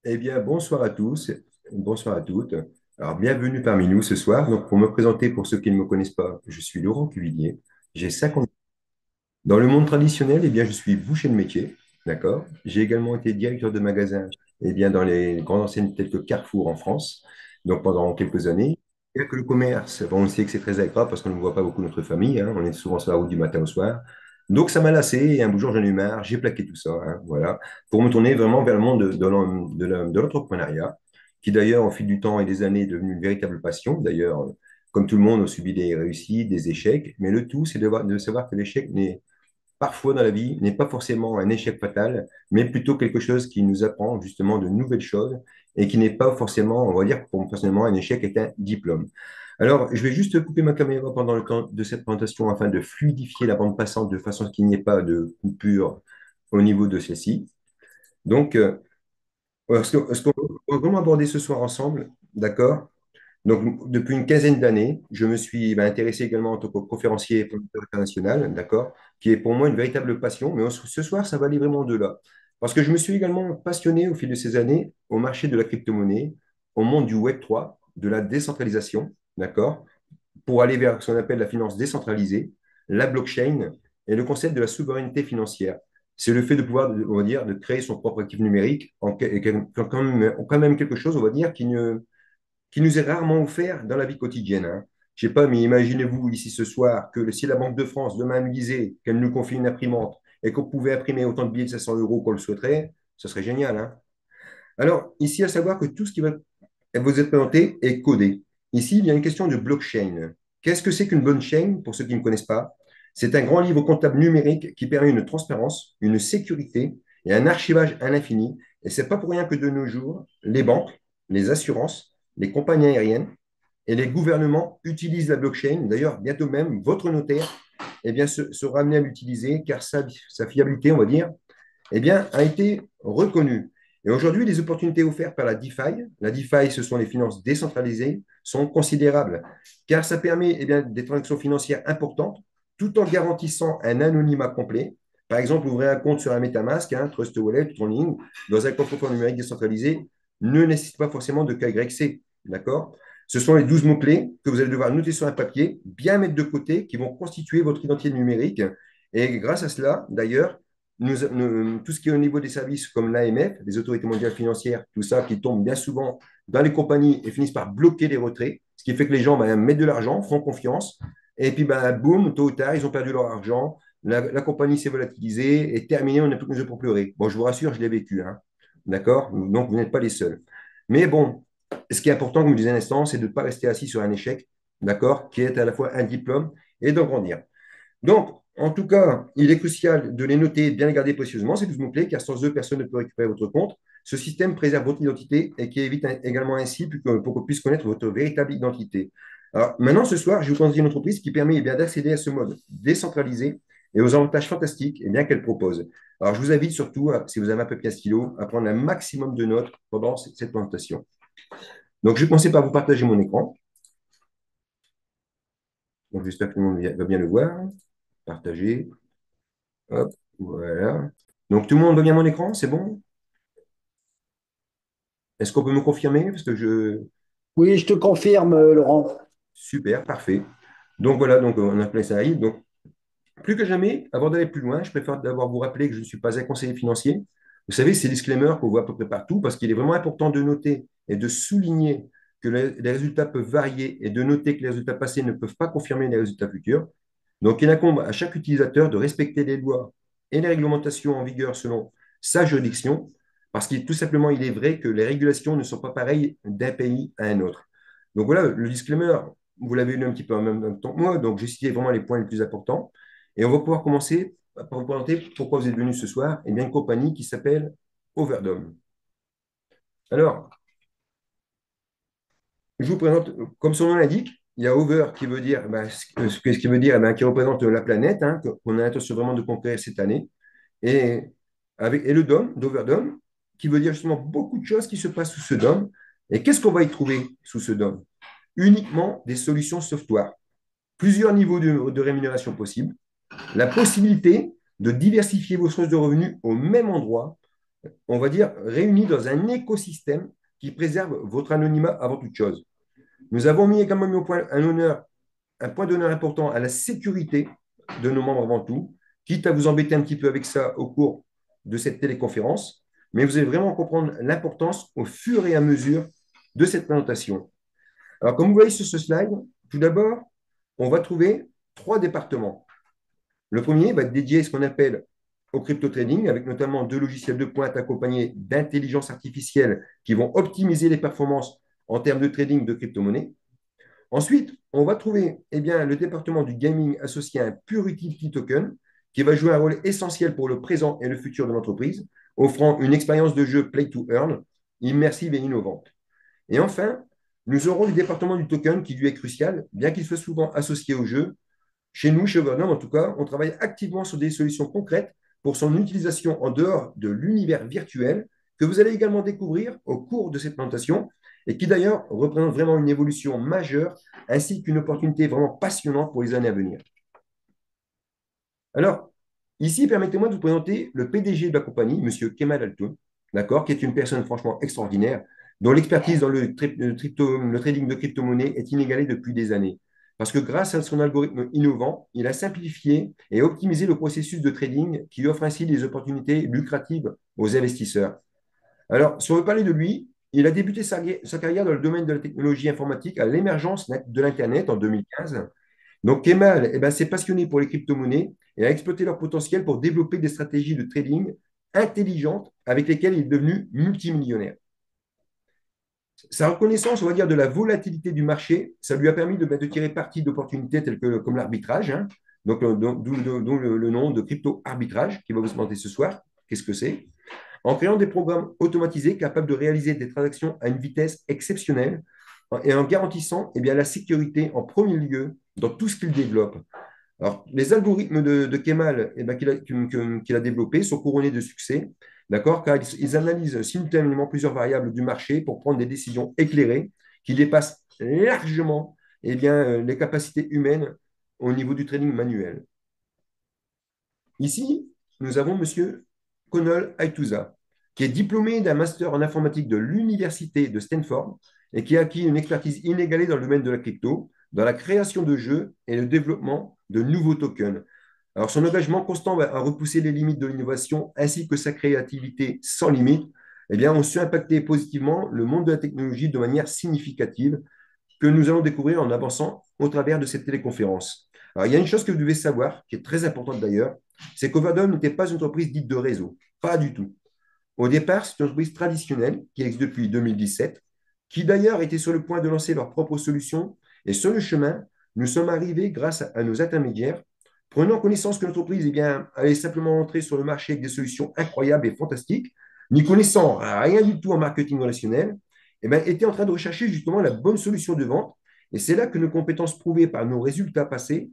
Eh bien, bonsoir à tous, bonsoir à toutes. Alors, bienvenue parmi nous ce soir. Donc, pour me présenter, pour ceux qui ne me connaissent pas, je suis Laurent Cuvillier. J'ai 50. Dans le monde traditionnel, eh bien, je suis boucher de métier, d'accord? J'ai également été directeur de magasin, eh bien, dans les grandes enseignes telles que Carrefour en France, donc pendant quelques années. Bien que le commerce, bon, on sait que c'est très agréable parce qu'on ne voit pas beaucoup notre famille, hein, on est souvent sur la route du matin au soir. Donc ça m'a lassé et un beau jour j'en ai eu marre, j'ai plaqué tout ça, hein, voilà, pour me tourner vraiment vers le monde de l'entrepreneuriat, qui d'ailleurs au fil du temps et des années est devenu une véritable passion. D'ailleurs, comme tout le monde, on subit des réussites, des échecs, mais le tout c'est de savoir que l'échec n'est parfois dans la vie n'est pas forcément un échec fatal, mais plutôt quelque chose qui nous apprend justement de nouvelles choses et qui n'est pas forcément, on va dire, pour moi personnellement, un échec est un diplôme. Alors, je vais juste couper ma caméra pendant le temps de cette présentation afin de fluidifier la bande passante de façon à ce qu'il n'y ait pas de coupure au niveau de celle-ci. Donc, ce qu'on va vraiment aborder ce soir ensemble, d'accord? Donc, depuis une quinzaine d'années, je me suis intéressé également en tant que conférencier et formateur international, d'accord, qui est pour moi une véritable passion. Mais ce soir, ça va aller vraiment au-delà. Parce que je me suis également passionné au fil de ces années au marché de la crypto-monnaie, au monde du Web3, de la décentralisation, d'accord, pour aller vers ce qu'on appelle la finance décentralisée, la blockchain et le concept de la souveraineté financière. C'est le fait de pouvoir, on va dire, de créer son propre actif numérique quand même quelque chose, on va dire, qui nous est rarement offert dans la vie quotidienne, hein. Je ne sais pas, mais imaginez-vous ici ce soir que si la Banque de France demain nous disait qu'elle nous confie une imprimante et qu'on pouvait imprimer autant de billets de 500 euros qu'on le souhaiterait, ce serait génial, hein. Alors, ici, à savoir que tout ce qui va vous être présenté est codé. Ici, il y a une question de blockchain. Qu'est-ce que c'est qu'une blockchain, pour ceux qui ne connaissent pas? C'est un grand livre comptable numérique qui permet une transparence, une sécurité et un archivage à l'infini. Et ce n'est pas pour rien que de nos jours, les banques, les assurances, les compagnies aériennes et les gouvernements utilisent la blockchain. D'ailleurs, bientôt même, votre notaire sera amené à l'utiliser car sa fiabilité, on va dire, a été reconnue. Et aujourd'hui, les opportunités offertes par la DeFi, ce sont les finances décentralisées, sont considérables, car ça permet des transactions financières importantes tout en garantissant un anonymat complet. Par exemple, ouvrir un compte sur un MetaMask, un Trust Wallet tout en ligne, dans un coffre-fort numérique décentralisé, ne nécessite pas forcément de KYC. D'accord? Ce sont les 12 mots-clés que vous allez devoir noter sur un papier, bien mettre de côté, qui vont constituer votre identité numérique. Et grâce à cela, d'ailleurs, tout ce qui est au niveau des services comme l'AMF, les autorités mondiales financières, tout ça qui tombe bien souvent dans les compagnies et finissent par bloquer les retraits, ce qui fait que les gens mettent de l'argent, font confiance, et puis boum, tôt ou tard, ils ont perdu leur argent, la compagnie s'est volatilisée, et terminé, on n'a plus que pour pleurer. Bon, je vous rassure, je l'ai vécu, hein. D'accord? Donc, vous n'êtes pas les seuls. Mais bon, ce qui est important, comme je disais un instant, c'est de ne pas rester assis sur un échec, d'accord, qui est à la fois un diplôme et d'en grandir. Donc, en tout cas, il est crucial de les noter et de bien les garder précieusement, ces 12 mots-clés, car sans eux, personne ne peut récupérer votre compte. Ce système préserve votre identité et qui évite également ainsi pour qu'on puisse connaître votre véritable identité. Alors, maintenant, ce soir, je vais vous conseiller une entreprise qui permet d'accéder à ce mode décentralisé et aux avantages fantastiques qu'elle propose. Alors, je vous invite surtout, si vous avez un papier à stylo, à prendre un maximum de notes pendant cette présentation. Donc, je vais commencer par vous partager mon écran. Donc, j'espère que tout le monde va bien le voir. Partager. Hop, voilà. Donc, tout le monde voit bien mon écran, c'est bon? Est-ce qu'on peut me confirmer? Parce que je... Oui, je te confirme, Laurent. Super, parfait. Donc voilà, donc on a plein ça arrive. Donc, plus que jamais, avant d'aller plus loin, je préfère d'abord vous rappeler que je ne suis pas un conseiller financier. Vous savez, c'est disclaimer qu'on voit à peu près partout parce qu'il est vraiment important de noter et de souligner que les résultats peuvent varier et de noter que les résultats passés ne peuvent pas confirmer les résultats futurs. Donc, il incombe à chaque utilisateur de respecter les lois et les réglementations en vigueur selon sa juridiction, parce qu'il tout simplement, il est vrai que les régulations ne sont pas pareilles d'un pays à un autre. Donc voilà, le disclaimer, vous l'avez lu un petit peu en même temps que moi, donc j'ai cité vraiment les points les plus importants. Et on va pouvoir commencer par vous présenter pourquoi vous êtes venu ce soir. Eh bien, une compagnie qui s'appelle Overdome. Alors, je vous présente, comme son nom l'indique, il y a over qui veut dire, ce qui veut dire, qui représente la planète, hein, qu'on a l'intention vraiment de conquérir cette année, et, et le dôme, d'Overdome, qui veut dire justement beaucoup de choses qui se passent sous ce dôme. Et qu'est-ce qu'on va y trouver sous ce dôme? Uniquement des solutions software, plusieurs niveaux de rémunération possibles, la possibilité de diversifier vos sources de revenus au même endroit, on va dire, réunis dans un écosystème qui préserve votre anonymat avant toute chose. Nous avons également mis au point un point d'honneur important à la sécurité de nos membres avant tout, quitte à vous embêter un petit peu avec ça au cours de cette téléconférence, mais vous allez vraiment comprendre l'importance au fur et à mesure de cette présentation. Alors, comme vous voyez sur ce slide, tout d'abord, on va trouver trois départements. Le premier va être dédié à ce qu'on appelle au crypto trading, avec notamment deux logiciels de pointe accompagnés d'intelligence artificielle qui vont optimiser les performances en termes de trading de crypto-monnaies. Ensuite, on va trouver le département du gaming associé à un Pure Utility Token qui va jouer un rôle essentiel pour le présent et le futur de l'entreprise, offrant une expérience de jeu play to earn immersive et innovante. Et enfin, nous aurons le département du token qui lui est crucial, bien qu'il soit souvent associé au jeu. Chez nous, chez Overnom, en tout cas, on travaille activement sur des solutions concrètes pour son utilisation en dehors de l'univers virtuel que vous allez également découvrir au cours de cette présentation et qui d'ailleurs représente vraiment une évolution majeure ainsi qu'une opportunité vraiment passionnante pour les années à venir. Alors, ici, permettez-moi de vous présenter le PDG de la compagnie, M. Kemal Altoun, d'accord, qui est une personne franchement extraordinaire, dont l'expertise dans le trading de crypto-monnaies est inégalée depuis des années. Parce que grâce à son algorithme innovant, il a simplifié et optimisé le processus de trading qui offre ainsi des opportunités lucratives aux investisseurs. Alors, si on veut parler de lui, il a débuté sa carrière dans le domaine de la technologie informatique à l'émergence de l'Internet en 2015. Donc, Kemal s'est passionné pour les crypto-monnaies et a exploité leur potentiel pour développer des stratégies de trading intelligentes avec lesquelles il est devenu multimillionnaire. Sa reconnaissance, on va dire, de la volatilité du marché, ça lui a permis de tirer parti d'opportunités telles que comme l'arbitrage, hein. Donc, d'où le nom de crypto-arbitrage qui va vous présenter ce soir. Qu'est-ce que c'est? En créant des programmes automatisés capables de réaliser des transactions à une vitesse exceptionnelle et en garantissant la sécurité en premier lieu dans tout ce qu'il développe. Alors, les algorithmes de Kemal qu'il a développés sont couronnés de succès, d'accord, car ils analysent simultanément plusieurs variables du marché pour prendre des décisions éclairées qui dépassent largement les capacités humaines au niveau du trading manuel. Ici, nous avons M. Conol Aituza, qui est diplômé d'un master en informatique de l'Université de Stanford et qui a acquis une expertise inégalée dans le domaine de la crypto, dans la création de jeux et le développement de nouveaux tokens. Alors, son engagement constant à repousser les limites de l'innovation ainsi que sa créativité sans limite ont su impacter positivement le monde de la technologie de manière significative que nous allons découvrir en avançant au travers de cette téléconférence. Alors, il y a une chose que vous devez savoir, qui est très importante d'ailleurs, c'est qu'Overdome n'était pas une entreprise dite de réseau. Pas du tout. Au départ, c'est une entreprise traditionnelle qui existe depuis 2017, qui d'ailleurs était sur le point de lancer leur propre solution. Et sur le chemin, nous sommes arrivés grâce à nos intermédiaires, prenant connaissance que l'entreprise allait simplement entrer sur le marché avec des solutions incroyables et fantastiques, n'y connaissant rien du tout en marketing relationnel, était en train de rechercher justement la bonne solution de vente. Et c'est là que nos compétences prouvées par nos résultats passés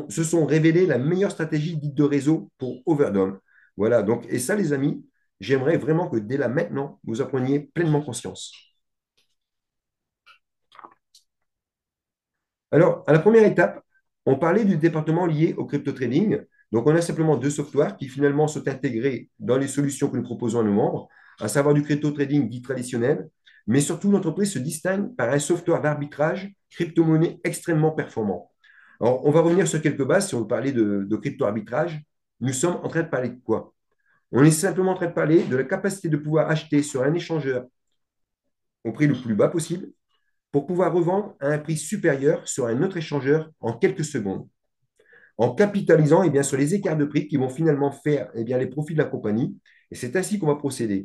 se sont révélées la meilleure stratégie dite de réseau pour Overdome. Voilà, donc, et ça, les amis, j'aimerais vraiment que dès là maintenant, vous en preniez pleinement conscience. Alors, à la première étape, on parlait du département lié au crypto trading. Donc, on a simplement deux softwares qui finalement sont intégrés dans les solutions que nous proposons à nos membres, à savoir du crypto trading dit traditionnel, mais surtout l'entreprise se distingue par un software d'arbitrage crypto-monnaie extrêmement performant. Alors, on va revenir sur quelques bases. Si on veut parler de crypto-arbitrage, nous sommes en train de parler de quoi? On est simplement en train de parler de la capacité de pouvoir acheter sur un échangeur au prix le plus bas possible pour pouvoir revendre à un prix supérieur sur un autre échangeur en quelques secondes, en capitalisant sur les écarts de prix qui vont finalement faire les profits de la compagnie. Et c'est ainsi qu'on va procéder.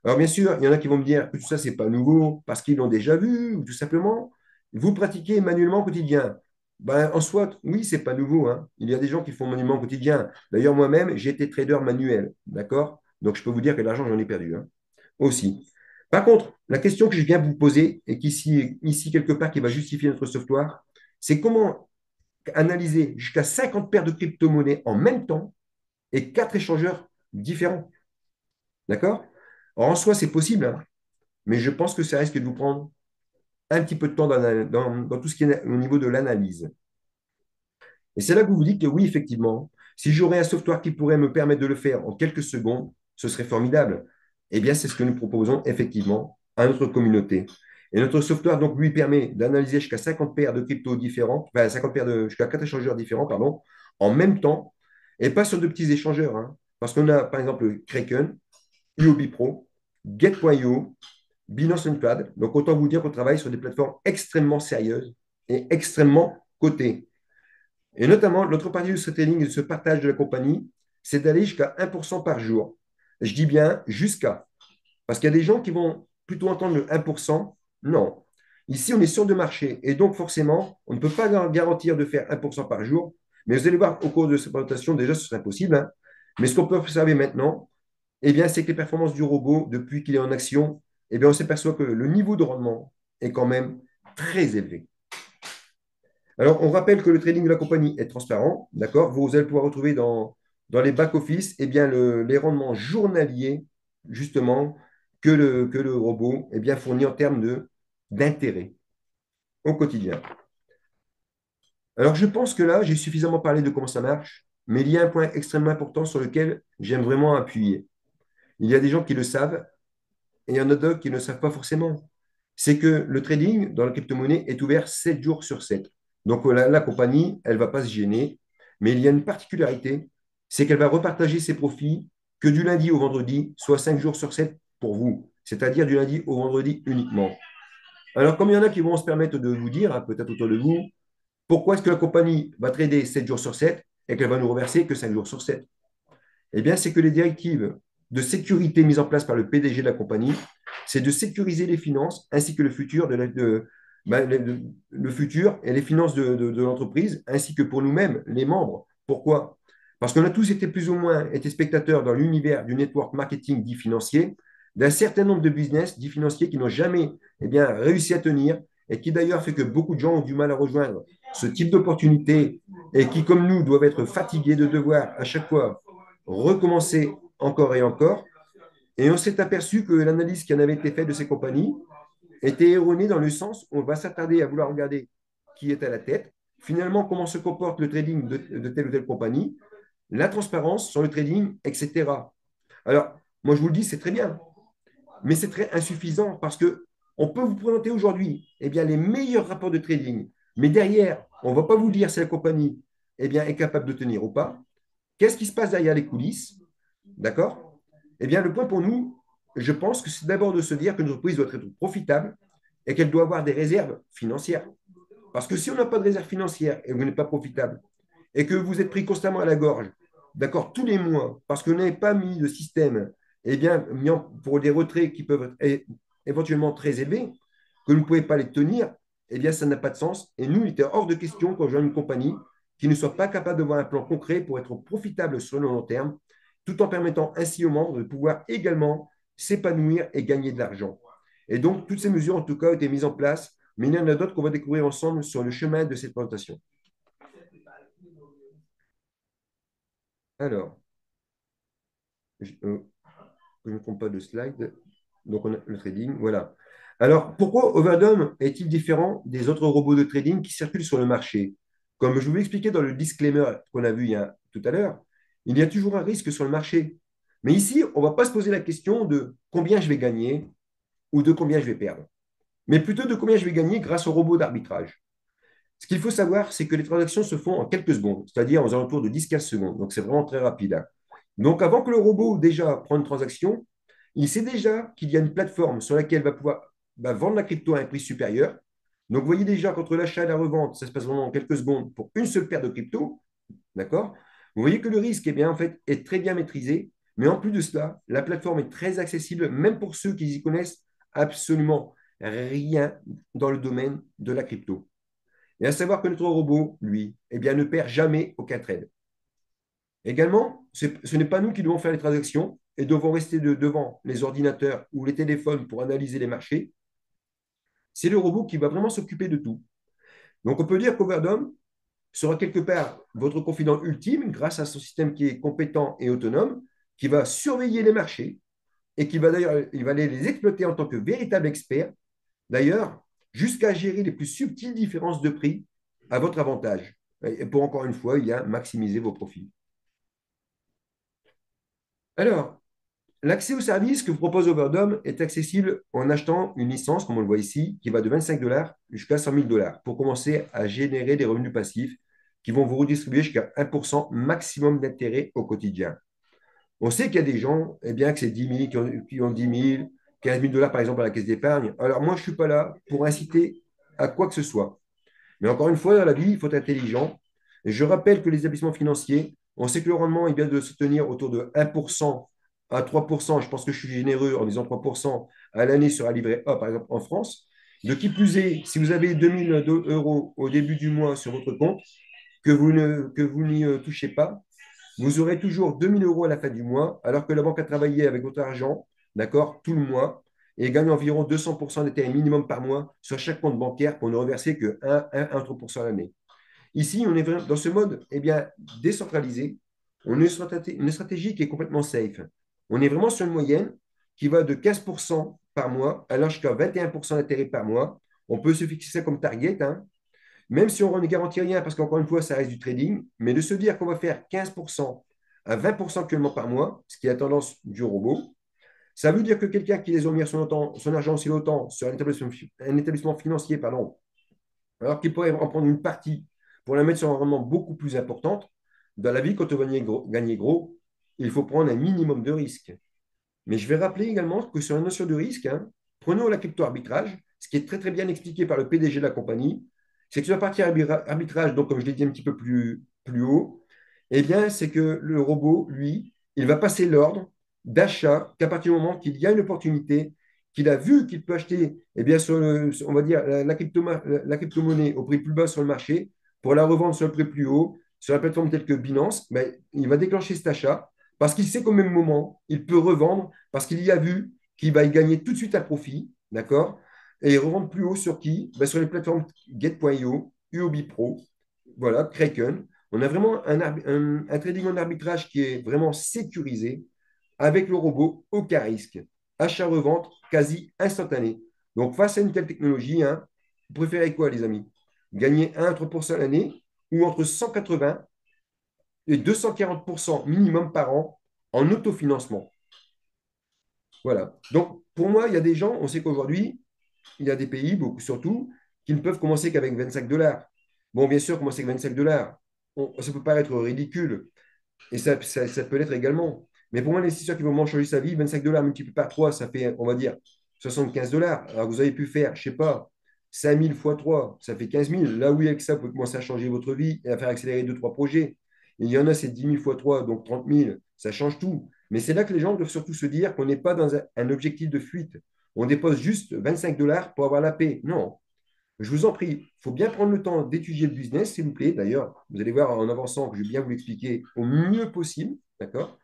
Alors bien sûr, il y en a qui vont me dire que tout ça, ce n'est pas nouveau parce qu'ils l'ont déjà vu, ou tout simplement, vous pratiquez manuellement au quotidien. Ben, en soi, oui, c'est pas nouveau, hein. Il y a des gens qui font manuellement au quotidien. D'ailleurs, moi-même, j'ai été trader manuel, d'accord? Donc, je peux vous dire que l'argent, j'en ai perdu, hein, aussi. Par contre, la question que je viens vous poser, et ici quelque part, qui va justifier notre software, c'est comment analyser jusqu'à 50 paires de crypto-monnaies en même temps et quatre échangeurs différents. D'accord? En soi, c'est possible, hein, mais je pense que ça risque de vous prendre un petit peu de temps dans tout ce qui est au niveau de l'analyse. Et c'est là que vous vous dites que oui, effectivement, si j'aurais un software qui pourrait me permettre de le faire en quelques secondes, ce serait formidable. Eh bien, c'est ce que nous proposons effectivement à notre communauté. Et notre software, donc, lui permet d'analyser jusqu'à 50 paires de cryptos différentes, enfin, 50 paires jusqu'à 4 échangeurs différents, pardon, en même temps, et pas sur de petits échangeurs, hein. Parce qu'on a, par exemple, Kraken, UOB Pro, Get.io, Binance Unpad. Donc, autant vous dire qu'on travaille sur des plateformes extrêmement sérieuses et extrêmement cotées. Et notamment, l'autre partie de ce trading et de ce partage de la compagnie, c'est d'aller jusqu'à 1% par jour. Je dis bien jusqu'à. Parce qu'il y a des gens qui vont plutôt entendre le 1%. Non. Ici, on est sur de marché. Et donc, forcément, on ne peut pas garantir de faire 1% par jour. Mais vous allez voir au cours de cette présentation, déjà, ce serait possible, hein. Mais ce qu'on peut observer maintenant, eh bien, c'est que les performances du robot, depuis qu'il est en action, eh bien, on s'aperçoit que le niveau de rendement est quand même très élevé. Alors, on rappelle que le trading de la compagnie est transparent, d'accord? Vous allez pouvoir retrouver dans les back-office eh bien, les rendements journaliers, justement, que le robot eh bien, fournit en termes d'intérêt au quotidien. Alors, je pense que là, j'ai suffisamment parlé de comment ça marche, mais il y a un point extrêmement important sur lequel j'aime vraiment appuyer. Il y a des gens qui le savent et il y en a d'autres qui ne le savent pas forcément. C'est que le trading dans la crypto-monnaie est ouvert 7 jours sur 7. Donc la compagnie, elle ne va pas se gêner. Mais il y a une particularité, c'est qu'elle va repartager ses profits que du lundi au vendredi, soit 5 jours sur 7 pour vous, c'est-à-dire du lundi au vendredi uniquement. Alors, comme il y en a qui vont se permettre de vous dire, hein, peut-être autour de vous, pourquoi est-ce que la compagnie va trader 7 jours sur 7 et qu'elle va nous reverser que 5 jours sur 7? Eh bien, c'est que les directives de sécurité mises en place par le PDG de la compagnie, c'est de sécuriser les finances ainsi que le futur, le futur et les finances de l'entreprise, ainsi que pour nous-mêmes, les membres. Pourquoi? Parce qu'on a tous été plus ou moins été spectateurs dans l'univers du network marketing dit financier, d'un certain nombre de business dits financiers qui n'ont jamais réussi à tenir et qui d'ailleurs fait que beaucoup de gens ont du mal à rejoindre ce type d'opportunité et qui, comme nous, doivent être fatigués de devoir à chaque fois recommencer encore et encore. Et on s'est aperçu que l'analyse qui en avait été faite de ces compagnies était erronée dans le sens où on va s'attarder à vouloir regarder qui est à la tête, finalement comment se comporte le trading de telle ou telle compagnie, la transparence sur le trading, etc. Alors, moi je vous le dis, c'est très bien, mais c'est très insuffisant parce que on peut vous présenter aujourd'hui eh bien, les meilleurs rapports de trading, mais derrière, on ne va pas vous dire si la compagnie eh bien, est capable de tenir ou pas. Qu'est-ce qui se passe derrière les coulisses? D'accord? Eh bien, le point pour nous, je pense que c'est d'abord de se dire que notre entreprise doit être profitable et qu'elle doit avoir des réserves financières. Parce que si on n'a pas de réserve financière et que vous n'êtes pas profitable et que vous êtes pris constamment à la gorge, d'accord, tous les mois, parce que vous n'avez pas mis de système eh bien, pour des retraits qui peuvent être éventuellement très élevés, que vous ne pouvez pas les tenir, eh bien, ça n'a pas de sens. Et nous, il était hors de question qu'on joigne une compagnie qui ne soit pas capable de voir un plan concret pour être profitable sur le long terme, tout en permettant ainsi aux membres de pouvoir également s'épanouir et gagner de l'argent. Et donc, toutes ces mesures, en tout cas, ont été mises en place, mais il y en a d'autres qu'on va découvrir ensemble sur le chemin de cette présentation. Alors, je ne me trompe pas de slide. Donc, on a le trading, voilà. Alors, pourquoi Overdome est-il différent des autres robots de trading qui circulent sur le marché? Comme je vous l'expliquais dans le disclaimer qu'on a vu tout à l'heure, il y a toujours un risque sur le marché. Mais ici, on ne va pas se poser la question de combien je vais gagner ou de combien je vais perdre, mais plutôt de combien je vais gagner grâce au robot d'arbitrage. Ce qu'il faut savoir, c'est que les transactions se font en quelques secondes, c'est-à-dire aux alentours de 10-15 secondes. Donc, c'est vraiment très rapide, hein. Donc, avant que le robot déjà prenne une transaction, il sait déjà qu'il y a une plateforme sur laquelle il va pouvoir vendre la crypto à un prix supérieur. Donc, vous voyez déjà qu'entre l'achat et la revente, ça se passe vraiment en quelques secondes pour une seule paire de crypto. D'accord? Vous voyez que le risque en fait, est très bien maîtrisé. Mais en plus de cela, la plateforme est très accessible, même pour ceux qui y connaissent absolument rien dans le domaine de la crypto. Et à savoir que notre robot, lui, ne perd jamais aucun trade. Également, ce n'est pas nous qui devons faire les transactions et devons rester devant les ordinateurs ou les téléphones pour analyser les marchés. C'est le robot qui va vraiment s'occuper de tout. Donc, on peut dire qu'Overdome sera quelque part votre confident ultime grâce à son système qui est compétent et autonome, qui va surveiller les marchés et qui va d'ailleurs il va les exploiter en tant que véritable expert, d'ailleurs, jusqu'à gérer les plus subtiles différences de prix à votre avantage. Et pour encore une fois, il y a maximiser vos profits. Alors, L'accès au service que propose Overdome est accessible en achetant une licence, comme on le voit ici, qui va de 25 $ jusqu'à 100 000 $ pour commencer à générer des revenus passifs qui vont vous redistribuer jusqu'à 1% maximum d'intérêt au quotidien. On sait qu'il y a des gens, eh bien, que c'est 10 000, qui ont 10 000, 15 000 $ par exemple à la caisse d'épargne. Alors moi, je ne suis pas là pour inciter à quoi que ce soit. Mais encore une fois, dans la vie, il faut être intelligent. Et je rappelle que les établissements financiers, on sait que le rendement est bien de se tenir autour de 1% à 3%. Je pense que je suis généreux en disant 3% à l'année sur un livret A, par exemple, en France. De qui plus est, si vous avez 2 000 € au début du mois sur votre compte, que vous n'y touchez pas, vous aurez toujours 2 000 € à la fin du mois, alors que la banque a travaillé avec votre argent, d'accord, tout le mois, et gagne environ 200% d'intérêt minimum par mois sur chaque compte bancaire pour ne reverser que 1-3% à l'année. Ici, on est vraiment dans ce mode eh bien, décentralisé. On a une stratégie qui est complètement safe. On est vraiment sur une moyenne qui va de 15% par mois, alors jusqu'à 21% d'intérêt par mois. On peut se fixer ça comme target, hein, même si on ne garantit rien, parce qu'encore une fois, ça reste du trading, mais de se dire qu'on va faire 15% à 20% actuellement par mois, ce qui est la tendance du robot, ça veut dire que quelqu'un qui les a mis son argent aussi longtemps sur un établissement financier, pardon, alors qu'il pourrait en prendre une partie pour la mettre sur un rendement beaucoup plus important, dans la vie, quand on veut gagner gros, il faut prendre un minimum de risque. Mais je vais rappeler également que sur la notion de risque, hein, prenons la crypto-arbitrage, ce qui est très très bien expliqué par le PDG de la compagnie, c'est que sur la partie arbitrage, donc comme je l'ai dit un petit peu plus haut, eh bien, c'est que le robot, lui, il va passer l'ordre d'achat qu'à partir du moment qu'il y a une opportunité, qu'il a vu qu'il peut acheter, eh bien, on va dire, la crypto-monnaie au prix le plus bas sur le marché pour la revendre sur le prix plus haut, sur la plateforme telle que Binance, ben, il va déclencher cet achat parce qu'il sait qu'au même moment, il peut revendre parce qu'il y a vu qu'il va y gagner tout de suite un profit, d'accord? Et revendre plus haut sur qui? Ben, sur les plateformes Get.io, UOB Pro, voilà, Kraken. On a vraiment un trading en arbitrage qui est vraiment sécurisé avec le robot aucun risque. Achat-revente quasi instantané. Donc, face à une telle technologie, hein, vous préférez quoi, les amis? Gagner 1 à 3% l'année ou entre 180 et 240% minimum par an en autofinancement. Voilà. Donc, pour moi, il y a des gens, on sait qu'aujourd'hui, il y a des pays, beaucoup surtout, qui ne peuvent commencer qu'avec 25 $. Bon, bien sûr, commencer avec 25 $, ça peut paraître ridicule, et ça peut l'être également. Mais pour moi, l'investisseur qui veut vraiment changer sa vie, 25 $ multiplié par 3, ça fait, on va dire, 75 $. Alors, vous avez pu faire, je ne sais pas, 5 000 fois 3, ça fait 15 000. Là, oui, avec ça, vous pouvez commencer à changer votre vie et à faire accélérer deux trois projets. Il y en a, c'est 10 000 fois 3, donc 30 000. Ça change tout. Mais c'est là que les gens doivent surtout se dire qu'on n'est pas dans un objectif de fuite. On dépose juste 25 $ pour avoir la paix. Non, je vous en prie, il faut bien prendre le temps d'étudier le business, s'il vous plaît. D'ailleurs, vous allez voir en avançant que je vais bien vous l'expliquer au mieux possible. D'accord?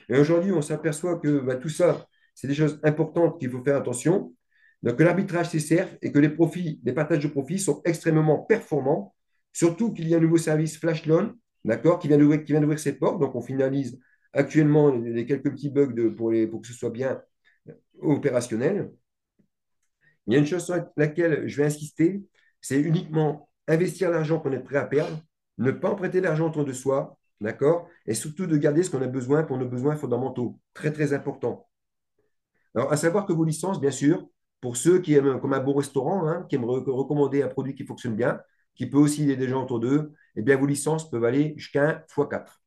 Et aujourd'hui, on s'aperçoit que bah, tout ça, c'est des choses importantes qu'il faut faire attention. Donc, que l'arbitrage s'esserve et que les profits, les partages de profits sont extrêmement performants. Surtout qu'il y a un nouveau service Flash Loan, d'accord, qui vient d'ouvrir ses portes. Donc, on finalise actuellement les quelques petits bugs pour que ce soit bien opérationnel. Il y a une chose sur laquelle je vais insister, c'est uniquement investir l'argent qu'on est prêt à perdre, ne pas emprunter l'argent autour de soi, d'accord? Et surtout de garder ce qu'on a besoin pour nos besoins fondamentaux. Très, très important. Alors, à savoir que vos licences, bien sûr, pour ceux qui aiment, comme un bon restaurant, hein, qui aiment recommander un produit qui fonctionne bien, qui peut aussi aider des gens autour d'eux, eh bien, vos licences peuvent aller jusqu'à 1 x 4.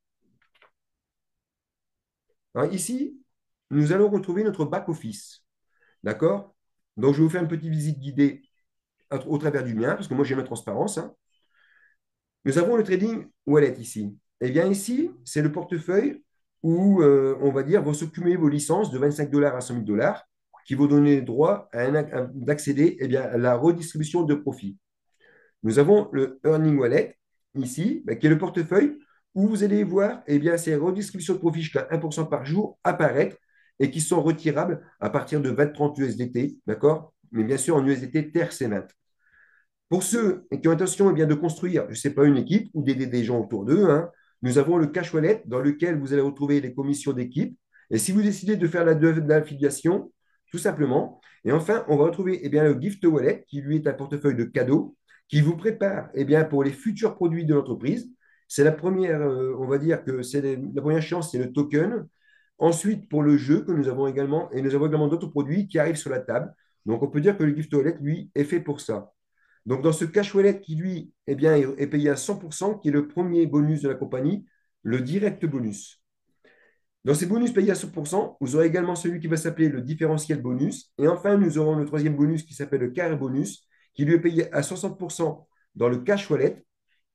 Alors, ici, nous allons retrouver notre back-office, d'accord? Donc, je vais vous faire une petite visite guidée au travers du mien, parce que moi, j'ai ma transparence, hein. Nous avons le trading wallet ici. Eh bien, ici, c'est le portefeuille où, on va dire, vont s'accumuler vos licences de 25 $ à 100 000 $ qui vont donner droit d'accéder eh bien, à la redistribution de profits. Nous avons le Earning Wallet ici, qui est le portefeuille où vous allez voir eh bien, ces redistributions de profits jusqu'à 1% par jour apparaître et qui sont retirables à partir de 20-30 USDT, d'accord? Mais bien sûr en USDT Terre C20. Pour ceux qui ont l'intention eh bien, de construire, je ne sais pas, une équipe ou d'aider des gens autour d'eux, hein, nous avons le cash wallet dans lequel vous allez retrouver les commissions d'équipe. Et si vous décidez de faire l'affiliation, tout simplement. Et enfin, on va retrouver eh bien, le gift wallet qui lui est un portefeuille de cadeaux qui vous prépare eh bien, pour les futurs produits de l'entreprise. C'est la première, on va dire que c'est la première chance, c'est le token. Ensuite, pour le jeu que nous avons également, et nous avons également d'autres produits qui arrivent sur la table. Donc, on peut dire que le gift wallet, lui, est fait pour ça. Donc, dans ce cash wallet qui, lui, eh bien, est payé à 100%, qui est le premier bonus de la compagnie, le direct bonus. Dans ces bonus payés à 100%, vous aurez également celui qui va s'appeler le différentiel bonus. Et enfin, nous aurons le troisième bonus qui s'appelle le carré bonus, qui lui est payé à 60% dans le cash wallet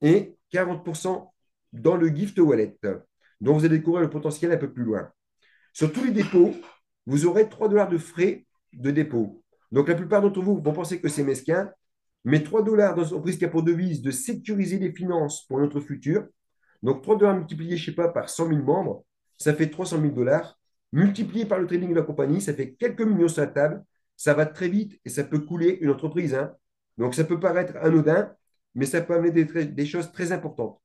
et 40% dans le gift wallet, dont vous allez découvrir le potentiel un peu plus loin. Sur tous les dépôts, vous aurez 3 dollars de frais de dépôt. Donc, la plupart d'entre vous vont penser que c'est mesquin, mais 3 dollars dans une entreprise qui a pour devise de sécuriser les finances pour notre futur. Donc, 3 dollars multipliés, je ne sais pas, par 100 000 membres, ça fait 300 000 dollars. Multiplié par le trading de la compagnie, ça fait quelques millions sur la table. Ça va très vite et ça peut couler une entreprise, hein. Donc, ça peut paraître anodin, mais ça peut amener des choses très importantes.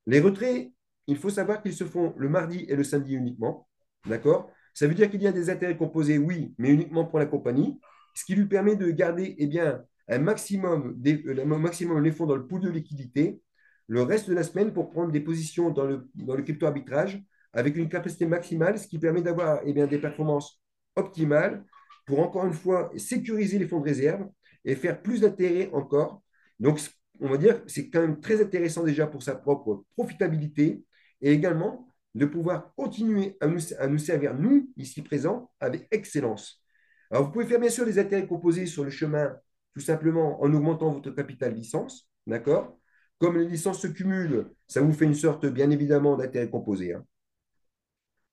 Les retraits, il faut savoir qu'ils se font le mardi et le samedi uniquement. D'accord? Ça veut dire qu'il y a des intérêts composés, oui, mais uniquement pour la compagnie, ce qui lui permet de garder eh bien, un maximum les fonds dans le pool de liquidité le reste de la semaine pour prendre des positions dans le crypto-arbitrage avec une capacité maximale, ce qui permet d'avoir eh bien, des performances optimales pour, encore une fois, sécuriser les fonds de réserve et faire plus d'intérêts encore. Donc, on va dire que c'est quand même très intéressant déjà pour sa propre profitabilité et également de pouvoir continuer à nous servir, nous, ici présents, avec excellence. Alors, vous pouvez faire bien sûr des intérêts composés sur le chemin, tout simplement en augmentant votre capital licence, d'accord? Comme les licences se cumulent, ça vous fait une sorte, bien évidemment, d'intérêt composé, hein.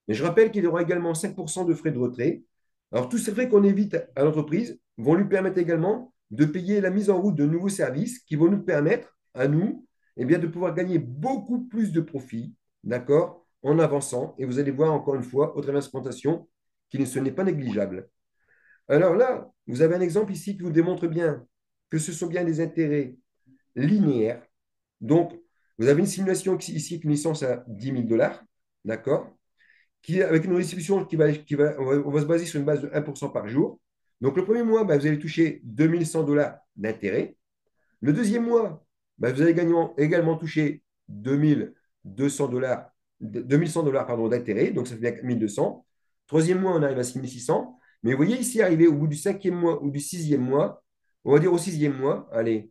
Mais je rappelle qu'il y aura également 5% de frais de retrait. Alors, tous ces frais qu'on évite à l'entreprise vont lui permettre également de payer la mise en route de nouveaux services qui vont nous permettre, à nous, eh bien, de pouvoir gagner beaucoup plus de profits, d'accord, en avançant. Et vous allez voir encore une fois, au travers de cette présentation, ce n'est pas négligeable. Alors là, vous avez un exemple ici qui vous démontre bien que ce sont bien des intérêts linéaires. Donc, vous avez une simulation ici avec une licence à 10 000 dollars, d'accord, avec une distribution on va se baser sur une base de 1% par jour. Donc, le premier mois, bah, vous allez toucher 2100 dollars d'intérêt. Le deuxième mois, bah, vous allez également toucher 2200 dollars, 2100 dollars pardon, d'intérêt. Donc, ça fait bien 1200. Troisième mois, on arrive à 6600. Mais vous voyez ici, arrivé au bout du cinquième mois ou du sixième mois, on va dire au sixième mois, allez,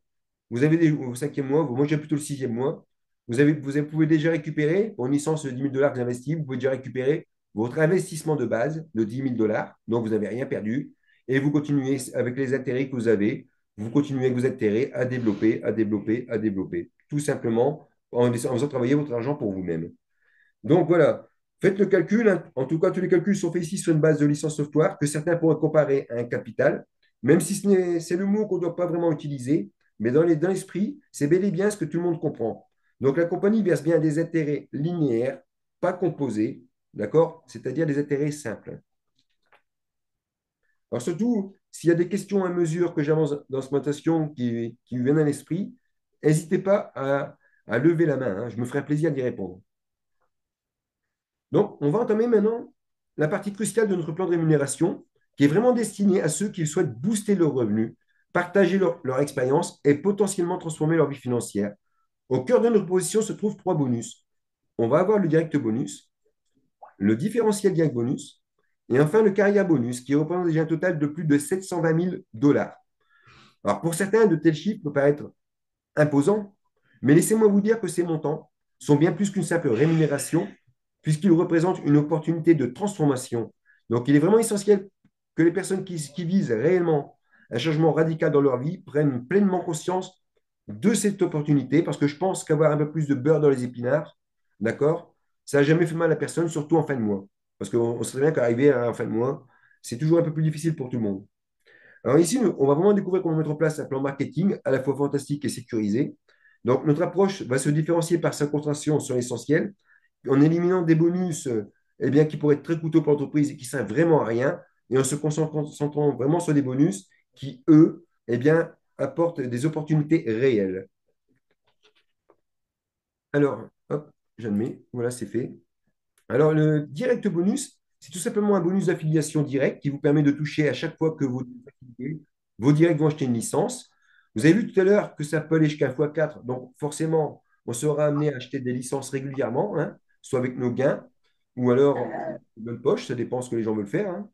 vous avez au cinquième mois, moi j'ai plutôt le sixième mois, vous pouvez déjà récupérer, pour une licence de 10 000 dollars que vous investissez, vous pouvez déjà récupérer votre investissement de base de 10 000 dollars, donc vous n'avez rien perdu, et vous continuez avec les intérêts que vous continuez avec vos intérêts à développer, à développer, à développer, tout simplement en faisant travailler votre argent pour vous-même. Donc voilà, faites le calcul, hein. En tout cas, tous les calculs sont faits ici sur une base de licence software que certains pourraient comparer à un capital, même si c'est le mot qu'on ne doit pas vraiment utiliser, mais dans l'esprit, c'est bel et bien ce que tout le monde comprend. Donc la compagnie verse bien des intérêts linéaires, pas composés, d'accord? C'est-à-dire des intérêts simples. Alors surtout, s'il y a des questions à mesure que j'avance dans cette notation qui vous viennent à l'esprit, n'hésitez pas à lever la main, hein. Je me ferai un plaisir d'y répondre. Donc, on va entamer maintenant la partie cruciale de notre plan de rémunération, qui est vraiment destiné à ceux qui souhaitent booster leurs revenus, partager leur expérience et potentiellement transformer leur vie financière. Au cœur de notre proposition se trouvent 3 bonus. On va avoir le direct bonus, le différentiel direct bonus et enfin le carrière bonus, qui représente déjà un total de plus de 720 000 dollars. Alors, pour certains, de tels chiffres peuvent paraître imposants, mais laissez-moi vous dire que ces montants sont bien plus qu'une simple rémunération, puisqu'ils représentent une opportunité de transformation. Donc, il est vraiment essentiel que les personnes qui visent réellement un changement radical dans leur vie prennent pleinement conscience de cette opportunité, parce que je pense qu'avoir un peu plus de beurre dans les épinards, d'accord, ça n'a jamais fait mal à personne, surtout en fin de mois. Parce qu'on sait bien qu'arriver à la fin de mois, c'est toujours un peu plus difficile pour tout le monde. Alors ici, on va vraiment découvrir comment mettre en place un plan marketing à la fois fantastique et sécurisé. Donc, notre approche va se différencier par sa concentration sur l'essentiel, en éliminant des bonus eh bien, qui pourraient être très coûteux pour l'entreprise et qui ne servent vraiment à rien, et en se concentrant vraiment sur des bonus qui, eux, eh bien, apportent des opportunités réelles. Alors, hop, j'admets, voilà, c'est fait. Alors, le direct bonus, c'est tout simplement un bonus d'affiliation directe qui vous permet de toucher à chaque fois que vos directs vont acheter une licence. Vous avez vu tout à l'heure que ça peut aller jusqu'à x4, donc forcément, on sera amené à acheter des licences régulièrement, hein, soit avec nos gains. ou alors bonne poche, ça dépend ce que les gens veulent faire, hein.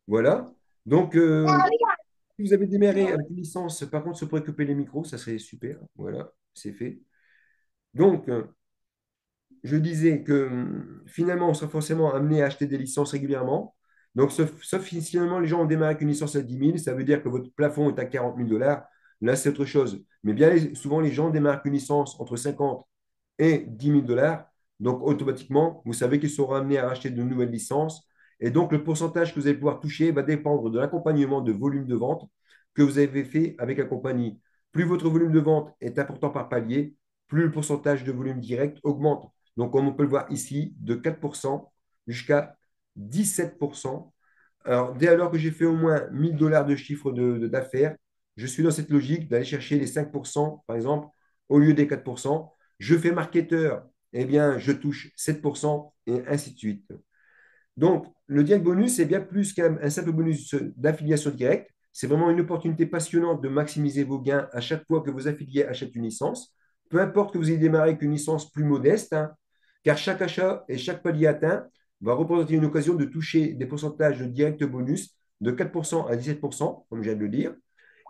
Voilà. Donc, si vous avez démarré avec une licence, par contre, se préoccuper les micros, ça serait super. Voilà, c'est fait. Donc, je disais que finalement, on sera forcément amené à acheter des licences régulièrement. Donc, sauf si finalement les gens ont démarré avec une licence à 10 000, ça veut dire que votre plafond est à 40 000 $. Là, c'est autre chose. Mais bien souvent, les gens démarrent avec une licence entre 50 et 10 000 $. Donc, automatiquement, vous savez qu'ils seront amenés à acheter de nouvelles licences. Et donc, le pourcentage que vous allez pouvoir toucher va dépendre de l'accompagnement de volume de vente que vous avez fait avec la compagnie. Plus votre volume de vente est important par palier, plus le pourcentage de volume direct augmente. Donc, comme on peut le voir ici, de 4% jusqu'à 17%. Alors, dès lors que j'ai fait au moins 1 000 $ de chiffre d'affaires, je suis dans cette logique d'aller chercher les 5%, par exemple, au lieu des 4%. Je fais marketeur, eh bien, je touche 7% et ainsi de suite. Donc, le direct bonus, c'est bien plus qu'un simple bonus d'affiliation directe. C'est vraiment une opportunité passionnante de maximiser vos gains à chaque fois que vos affiliés achètent une licence. Peu importe que vous ayez démarré avec une licence plus modeste, hein, car chaque achat et chaque palier atteint va représenter une occasion de toucher des pourcentages de direct bonus de 4% à 17%, comme je viens de le dire.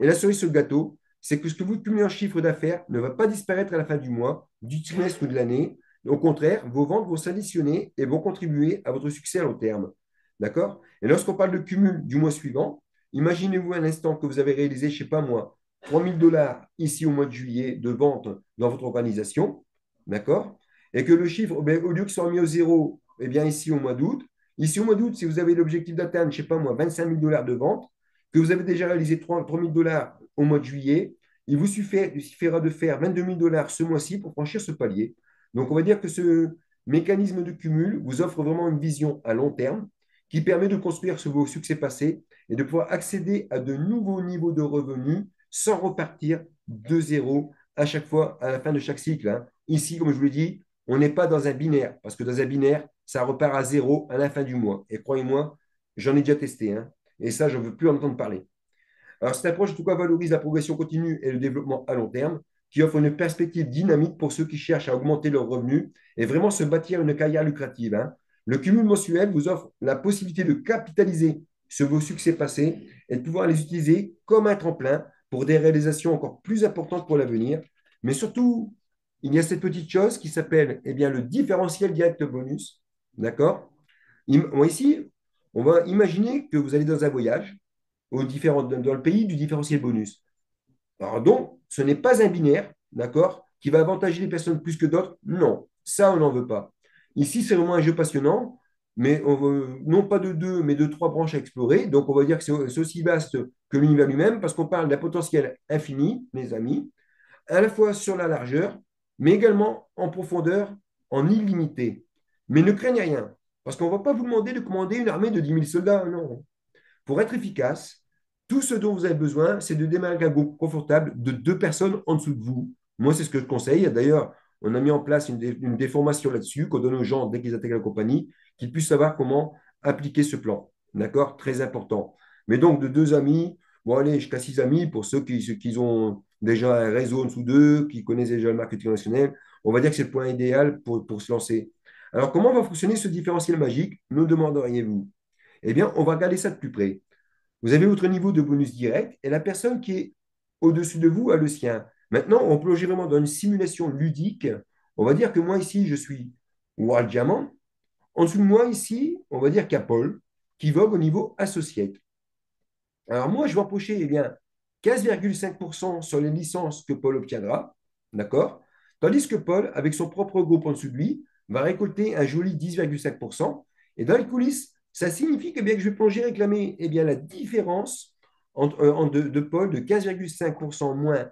Et la cerise sur le gâteau, c'est que ce que vous cumulez en chiffre d'affaires ne va pas disparaître à la fin du mois, du trimestre ou de l'année. Au contraire, vos ventes vont s'additionner et vont contribuer à votre succès à long terme. D'accord? Et lorsqu'on parle de cumul du mois suivant, imaginez-vous un instant que vous avez réalisé, je ne sais pas moi, 3 000 $ ici au mois de juillet de vente dans votre organisation. D'accord? Et que le chiffre, au lieu qu'il soit mis au zéro, eh bien ici au mois d'août, ici au mois d'août, si vous avez l'objectif d'atteindre, je ne sais pas moi, 25 000 $ de vente, que vous avez déjà réalisé 3 000 $ au mois de juillet, il suffira de faire 22 000 $ ce mois-ci pour franchir ce palier. Donc, on va dire que ce mécanisme de cumul vous offre vraiment une vision à long terme qui permet de construire sur vos succès passés et de pouvoir accéder à de nouveaux niveaux de revenus sans repartir de zéro à chaque fois, à la fin de chaque cycle, hein. Ici, comme je vous l'ai dit, on n'est pas dans un binaire, parce que dans un binaire, ça repart à zéro à la fin du mois. Et croyez-moi, j'en ai déjà testé, hein. Et ça, je ne veux plus en entendre parler. Alors, cette approche, en tout cas, valorise la progression continue et le développement à long terme, qui offre une perspective dynamique pour ceux qui cherchent à augmenter leurs revenus et vraiment se bâtir une carrière lucrative, hein. Le cumul mensuel vous offre la possibilité de capitaliser sur vos succès passés et de pouvoir les utiliser comme un tremplin pour des réalisations encore plus importantes pour l'avenir. Mais surtout, il y a cette petite chose qui s'appelle eh bien, le différentiel direct bonus. D'accord? Ici, on va imaginer que vous allez dans un voyage dans le pays du différentiel bonus. Alors donc, ce n'est pas un binaire, d'accord, qui va avantager les personnes plus que d'autres. Non, ça, on n'en veut pas. Ici, c'est vraiment un jeu passionnant, mais on veut, non pas de deux, mais de trois branches à explorer. Donc, on va dire que c'est aussi vaste que l'univers lui-même, parce qu'on parle d'un potentiel infini, mes amis, à la fois sur la largeur, mais également en profondeur, en illimité. Mais ne craignez rien, parce qu'on ne va pas vous demander de commander une armée de 10 000 soldats, non. Pour être efficace, tout ce dont vous avez besoin, c'est de démarrer avec un groupe confortable de deux personnes en dessous de vous. Moi, c'est ce que je conseille. D'ailleurs, on a mis en place une déformation là-dessus qu'on donne aux gens dès qu'ils attaquent la compagnie, qu'ils puissent savoir comment appliquer ce plan. D'accord? Très important. Mais donc, de deux amis, bon, allez, jusqu'à 6 amis, pour ceux qui ont déjà un réseau en dessous d'eux, qui connaissent déjà le marketing relationnel, on va dire que c'est le point idéal pour se lancer. Alors, comment va fonctionner ce différentiel magique, me demanderiez-vous? Eh bien, on va regarder ça de plus près. Vous avez votre niveau de bonus direct et la personne qui est au-dessus de vous a le sien. Maintenant, on plonge vraiment dans une simulation ludique. On va dire que moi, ici, je suis World Diamond. En dessous de moi, ici, on va dire qu'il y a Paul qui vogue au niveau associate. Alors, moi, je vais empocher eh bien, 15,5% sur les licences que Paul obtiendra. D'accord? Tandis que Paul, avec son propre groupe en dessous de lui, va récolter un joli 10,5%. Et dans les coulisses, ça signifie que, bien, que je vais plonger réclamer eh bien, la différence de Paul de 15,5% moins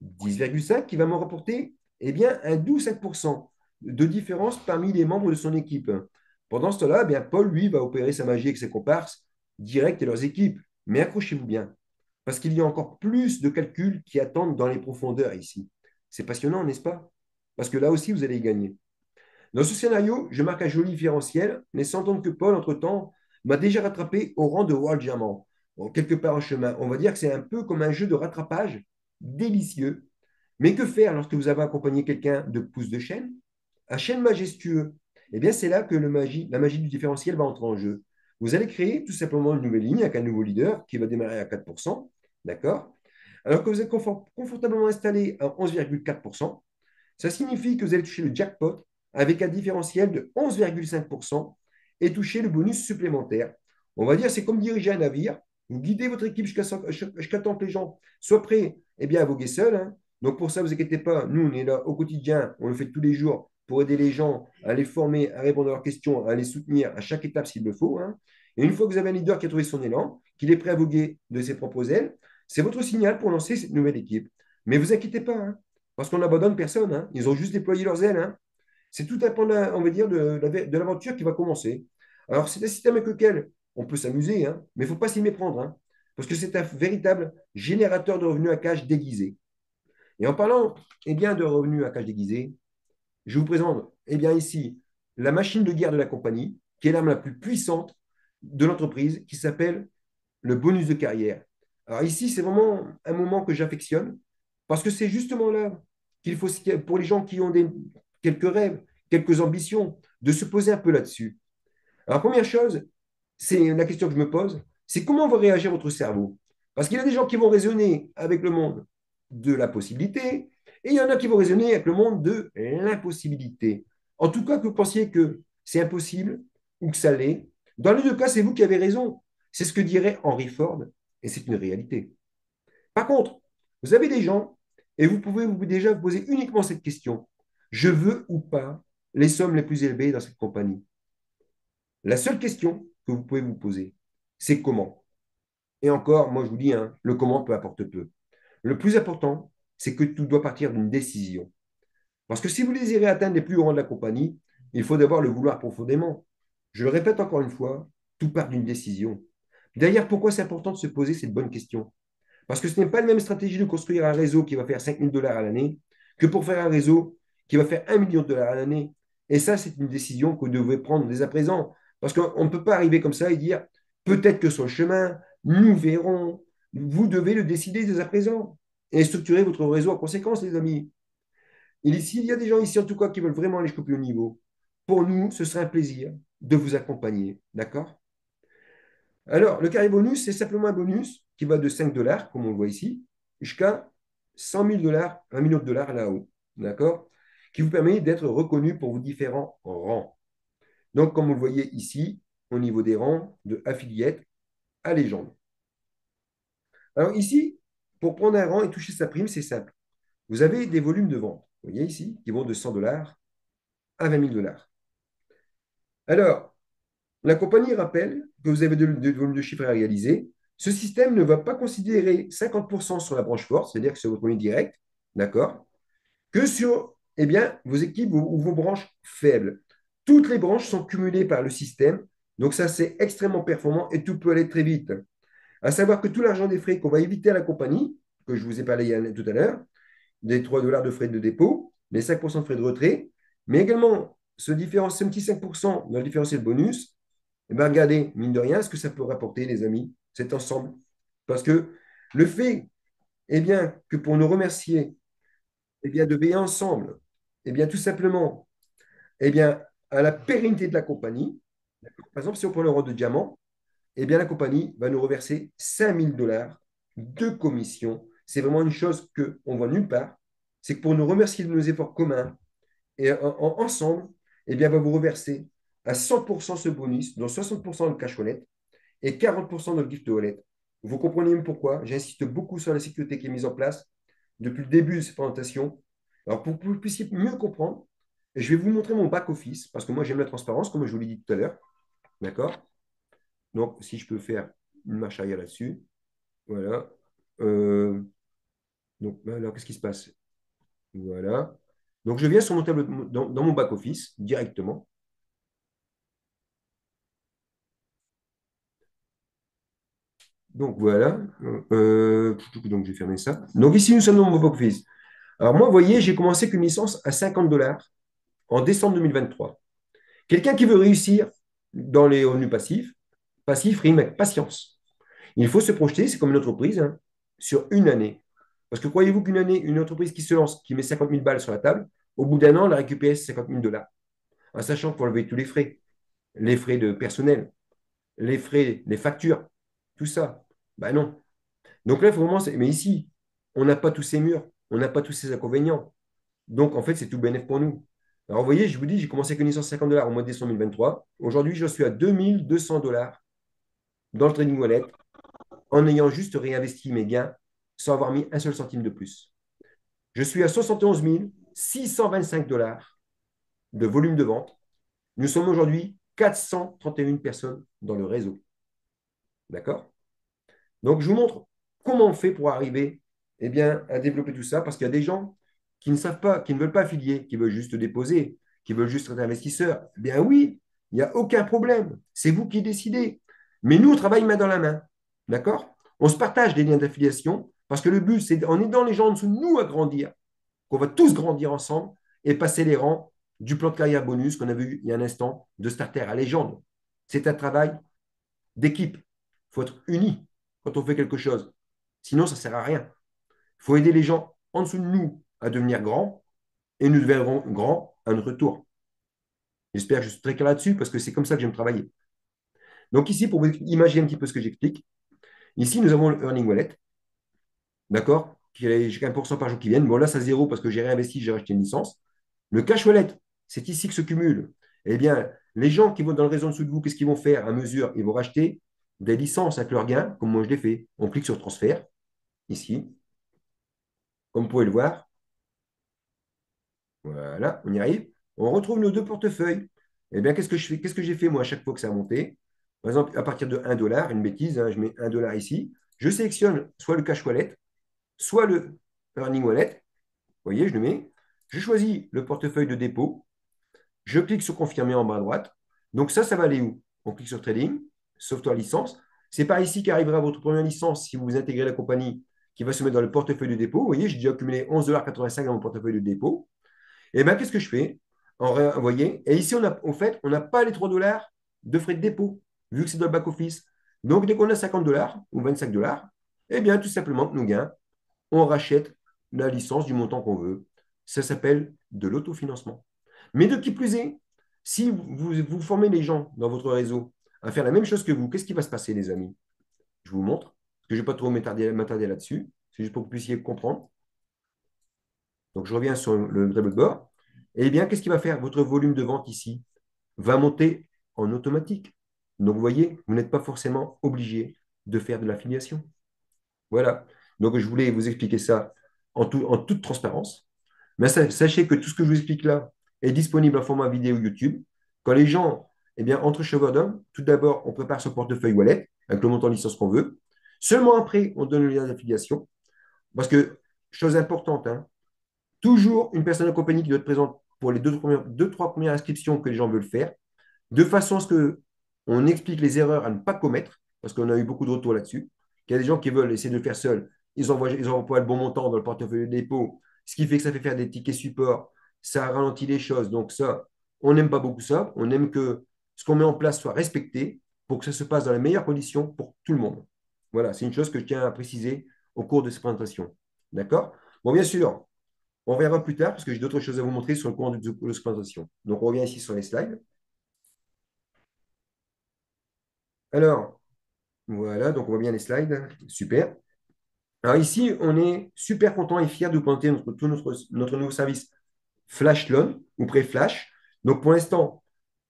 10,5 qui va me rapporter eh bien, un 12,5% de différence parmi les membres de son équipe. Pendant ce temps-là, eh bien, Paul, lui, va opérer sa magie avec ses comparses directs et leurs équipes. Mais accrochez-vous bien, parce qu'il y a encore plus de calculs qui attendent dans les profondeurs ici. C'est passionnant, n'est-ce pas? Parce que là aussi, vous allez y gagner. Dans ce scénario, je marque un joli différentiel, laissant entendre que Paul, entre-temps, m'a déjà rattrapé au rang de World Diamond. Bon, quelque part en chemin. On va dire que c'est un peu comme un jeu de rattrapage délicieux. Mais que faire lorsque vous avez accompagné quelqu'un de pouce de chaîne? Un chêne majestueux Eh bien, c'est là que la magie du différentiel va entrer en jeu. Vous allez créer tout simplement une nouvelle ligne avec un nouveau leader qui va démarrer à 4%, d'accord? Alors que vous êtes confortablement installé à 11,4%, ça signifie que vous allez toucher le jackpot avec un différentiel de 11,5% et toucher le bonus supplémentaire. On va dire, c'est comme diriger un navire. Vous guidez votre équipe jusqu'à temps que les gens soient prêts à voguer seuls, hein. Donc pour ça, ne vous inquiétez pas, nous, on est là au quotidien, on le fait tous les jours pour aider les gens à les former, à répondre à leurs questions, à les soutenir à chaque étape s'il le faut, hein. Et une fois que vous avez un leader qui a trouvé son élan, qu'il est prêt à voguer de ses propres ailes, c'est votre signal pour lancer cette nouvelle équipe. Mais vous inquiétez pas, hein, parce qu'on n'abandonne personne, hein. Ils ont juste déployé leurs ailes, hein. C'est tout un pan, on va dire, de l'aventure qui va commencer. Alors, c'est un système avec lequel on peut s'amuser, hein, mais il ne faut pas s'y méprendre, hein, parce que c'est un véritable générateur de revenus à cash déguisé. Et en parlant de revenus à cash déguisé, je vous présente ici la machine de guerre de la compagnie, qui est l'arme la plus puissante de l'entreprise, qui s'appelle le bonus de carrière. Alors ici, c'est vraiment un moment que j'affectionne, parce que c'est justement là qu'il faut, pour les gens qui ont quelques rêves, quelques ambitions, de se poser un peu là-dessus. Alors, première chose, c'est la question que je me pose, c'est comment va réagir votre cerveau? Parce qu'il y a des gens qui vont raisonner avec le monde de la possibilité, et il y en a qui vont raisonner avec le monde de l'impossibilité. En tout cas, que vous pensiez que c'est impossible ou que ça l'est, dans les deux cas, c'est vous qui avez raison. C'est ce que dirait Henry Ford, et c'est une réalité. Par contre, vous avez des gens, et vous pouvez déjà vous poser uniquement cette question. Je veux ou pas les sommes les plus élevées dans cette compagnie? La seule question que vous pouvez vous poser, c'est comment. Et encore, moi je vous dis, hein, le comment peu importe peu. Le plus important, c'est que tout doit partir d'une décision. Parce que si vous désirez atteindre les plus hauts rangs de la compagnie, il faut d'abord le vouloir profondément. Je le répète encore une fois, tout part d'une décision. D'ailleurs, pourquoi c'est important de se poser cette bonne question? Parce que ce n'est pas la même stratégie de construire un réseau qui va faire 5 000 dollars à l'année que pour faire un réseau qui va faire 1 million de dollars à l'année. Et ça, c'est une décision que vous devez prendre dès à présent. Parce qu'on ne peut pas arriver comme ça et dire peut-être que sur le chemin, nous verrons. Vous devez le décider dès à présent et structurer votre réseau en conséquence, les amis. Et s'il y a des gens ici, en tout cas, qui veulent vraiment aller jusqu'au plus haut niveau, pour nous, ce serait un plaisir de vous accompagner. D'accord? Alors, le carré bonus, c'est simplement un bonus qui va de 5 dollars, comme on le voit ici, jusqu'à 100 000 dollars, 1 million de dollars là-haut. D'accord? Qui vous permet d'être reconnu pour vos différents rangs. Donc, comme vous le voyez ici, au niveau des rangs, de affiliate à légende. Alors, ici, pour prendre un rang et toucher sa prime, c'est simple. Vous avez des volumes de vente, vous voyez ici, qui vont de 100 dollars à 20 000 dollars. Alors, la compagnie rappelle que vous avez de volume de chiffres à réaliser. Ce système ne va pas considérer 50% sur la branche forte, c'est-à-dire que sur votre monnaie directe, d'accord, que sur vos équipes ou vos branches faibles. Toutes les branches sont cumulées par le système, donc ça c'est extrêmement performant et tout peut aller très vite. À savoir que tout l'argent des frais qu'on va éviter à la compagnie, que je vous ai parlé tout à l'heure, des 3 dollars de frais de dépôt, les 5% de frais de retrait, mais également ce petit 5% dans le différentiel bonus, regardez, mine de rien, ce que ça peut rapporter, les amis, cet ensemble. Parce que le fait que pour nous remercier de veiller ensemble, tout simplement, à la pérennité de la compagnie, par exemple, si on prend le rang de diamant, la compagnie va nous reverser 5 000 dollars de commission. C'est vraiment une chose qu'on voit nulle part. C'est que pour nous remercier de nos efforts communs, et ensemble, va vous reverser à 100% ce bonus, dont 60% dans le cash wallet et 40% dans le gift wallet. Vous comprenez même pourquoi j'insiste beaucoup sur la sécurité qui est mise en place depuis le début de cette présentation. Alors, pour que vous puissiez mieux comprendre, je vais vous montrer mon back-office, parce que moi, j'aime la transparence, comme je vous l'ai dit tout à l'heure. D'accord? Donc, si je peux faire une marche arrière là-dessus. Voilà. Euh, donc, alors, qu'est-ce qui se passe? Voilà. Donc, je viens sur mon tableau, dans mon back-office directement. Donc, voilà. Donc, j'ai fermé ça. Donc, ici, nous sommes dans mon back-office. Alors, moi, vous voyez, j'ai commencé qu'une licence à 50 dollars en décembre 2023. Quelqu'un qui veut réussir dans les revenus passifs, passif rime avec patience. Il faut se projeter, c'est comme une entreprise, hein, sur une année. Parce que croyez-vous qu'une année, une entreprise qui se lance, qui met 50 000 balles sur la table, au bout d'un an, elle a récupéré 50 000 dollars. en sachant qu'il faut enlever tous les frais de personnel, les frais, les factures, tout ça. Ben non. Donc là, il faut vraiment. Mais ici, on n'a pas tous ces murs, on n'a pas tous ces inconvénients. Donc, en fait, c'est tout bénéf pour nous. Alors, vous voyez, je vous dis, j'ai commencé avec une licence 50 dollars au mois de décembre 2023. Aujourd'hui, je suis à 2200 $ dans le trading wallet en ayant juste réinvesti mes gains sans avoir mis un seul centime de plus. Je suis à 71 625 $ de volume de vente. Nous sommes aujourd'hui 431 personnes dans le réseau. D'accord? Donc, je vous montre comment on fait pour arriver eh bien, à développer tout ça, parce qu'il y a des gens qui ne savent pas, qui ne veulent pas affilier, qui veulent juste déposer, qui veulent juste être investisseurs. Eh bien oui, il n'y a aucun problème. C'est vous qui décidez. Mais nous, on travaille main dans la main. D'accord? On se partage des liens d'affiliation, parce que le but, c'est en aidant les gens en dessous de nous à grandir, qu'on va tous grandir ensemble et passer les rangs du plan de carrière bonus qu'on a vu il y a un instant de Starter à Légende. C'est un travail d'équipe. Il faut être unis quand on fait quelque chose. Sinon, ça ne sert à rien. Il faut aider les gens en dessous de nous à devenir grands et nous deviendrons grands à notre tour. J'espère que je suis très clair là-dessus parce que c'est comme ça que j'aime travailler. Donc ici, pour vous imaginer un petit peu ce que j'explique, ici, nous avons le Earning Wallet, d'accord, qui a 1% par jour qui viennent. Bon, là, ça zéro parce que j'ai réinvesti, j'ai racheté une licence. Le Cash Wallet, c'est ici que se cumule. Eh bien, les gens qui vont dans le réseau en dessous de vous, qu'est-ce qu'ils vont faire à mesure? Ils vont racheter des licences avec leurs gains, comme moi je l'ai fait. On clique sur transfert, ici, comme vous pouvez le voir. Voilà, on y arrive. On retrouve nos deux portefeuilles. Eh bien, qu'est-ce que je fais? Qu'est-ce que j'ai fait moi à chaque fois que ça a monté? Par exemple, à partir de 1 $, une bêtise, hein, je mets 1 $ ici. Je sélectionne soit le cash wallet, soit le earning wallet. Vous voyez, je le mets. Je choisis le portefeuille de dépôt. Je clique sur confirmer en bas à droite. Donc ça va aller où? On clique sur trading, software licence. C'est par ici qu'arrivera votre première licence si vous intégrez la compagnie qui va se mettre dans le portefeuille de dépôt. Vous voyez, j'ai déjà accumulé 11,85 $ dans mon portefeuille de dépôt. Et bien, qu'est-ce que je fais? Vous voyez, et ici, en fait, on n'a pas les 3 $ de frais de dépôt, vu que c'est dans le back-office. Donc, dès qu'on a 50 $ ou 25 $, eh bien, tout simplement, nous gagnons, on rachète la licence du montant qu'on veut. Ça s'appelle de l'autofinancement. Mais de qui plus est, si vous formez les gens dans votre réseau à faire la même chose que vous, qu'est-ce qui va se passer, les amis? Je vous montre, parce que je ne vais pas trop m'attarder là-dessus. C'est juste pour que vous puissiez comprendre. Donc, je reviens sur le tableau de bord. Eh bien, qu'est-ce qui va faire? Votre volume de vente ici va monter en automatique. Donc, vous voyez, vous n'êtes pas forcément obligé de faire de l'affiliation. Voilà. Donc, je voulais vous expliquer ça en toute transparence. Mais sachez que tout ce que je vous explique là est disponible en format vidéo YouTube. Quand les gens eh bien, entrent chez Vodom, tout d'abord, on prépare ce portefeuille wallet avec le montant de licence qu'on veut. Seulement après, on donne le lien d'affiliation. Parce que, chose importante, hein, toujours une personne de compagnie qui doit être présente pour les trois premières inscriptions que les gens veulent faire, de façon à ce qu'on explique les erreurs à ne pas commettre, parce qu'on a eu beaucoup de retours là-dessus, qu'il y a des gens qui veulent essayer de le faire seuls, ils envoient le bon montant dans le portefeuille de dépôt, ce qui fait que ça fait faire des tickets support, ça ralentit les choses. Donc ça, on n'aime pas beaucoup ça, on aime que ce qu'on met en place soit respecté pour que ça se passe dans les meilleures conditions pour tout le monde. Voilà, c'est une chose que je tiens à préciser au cours de cette présentation. D'accord? Bon, bien sûr, on verra plus tard parce que j'ai d'autres choses à vous montrer sur le cours de cette présentation. Donc, on revient ici sur les slides. Alors, voilà, donc on voit bien les slides. Super. Alors ici, on est super content et fier de vous présenter notre nouveau service Flash Loan ou pré-flash. Donc, pour l'instant,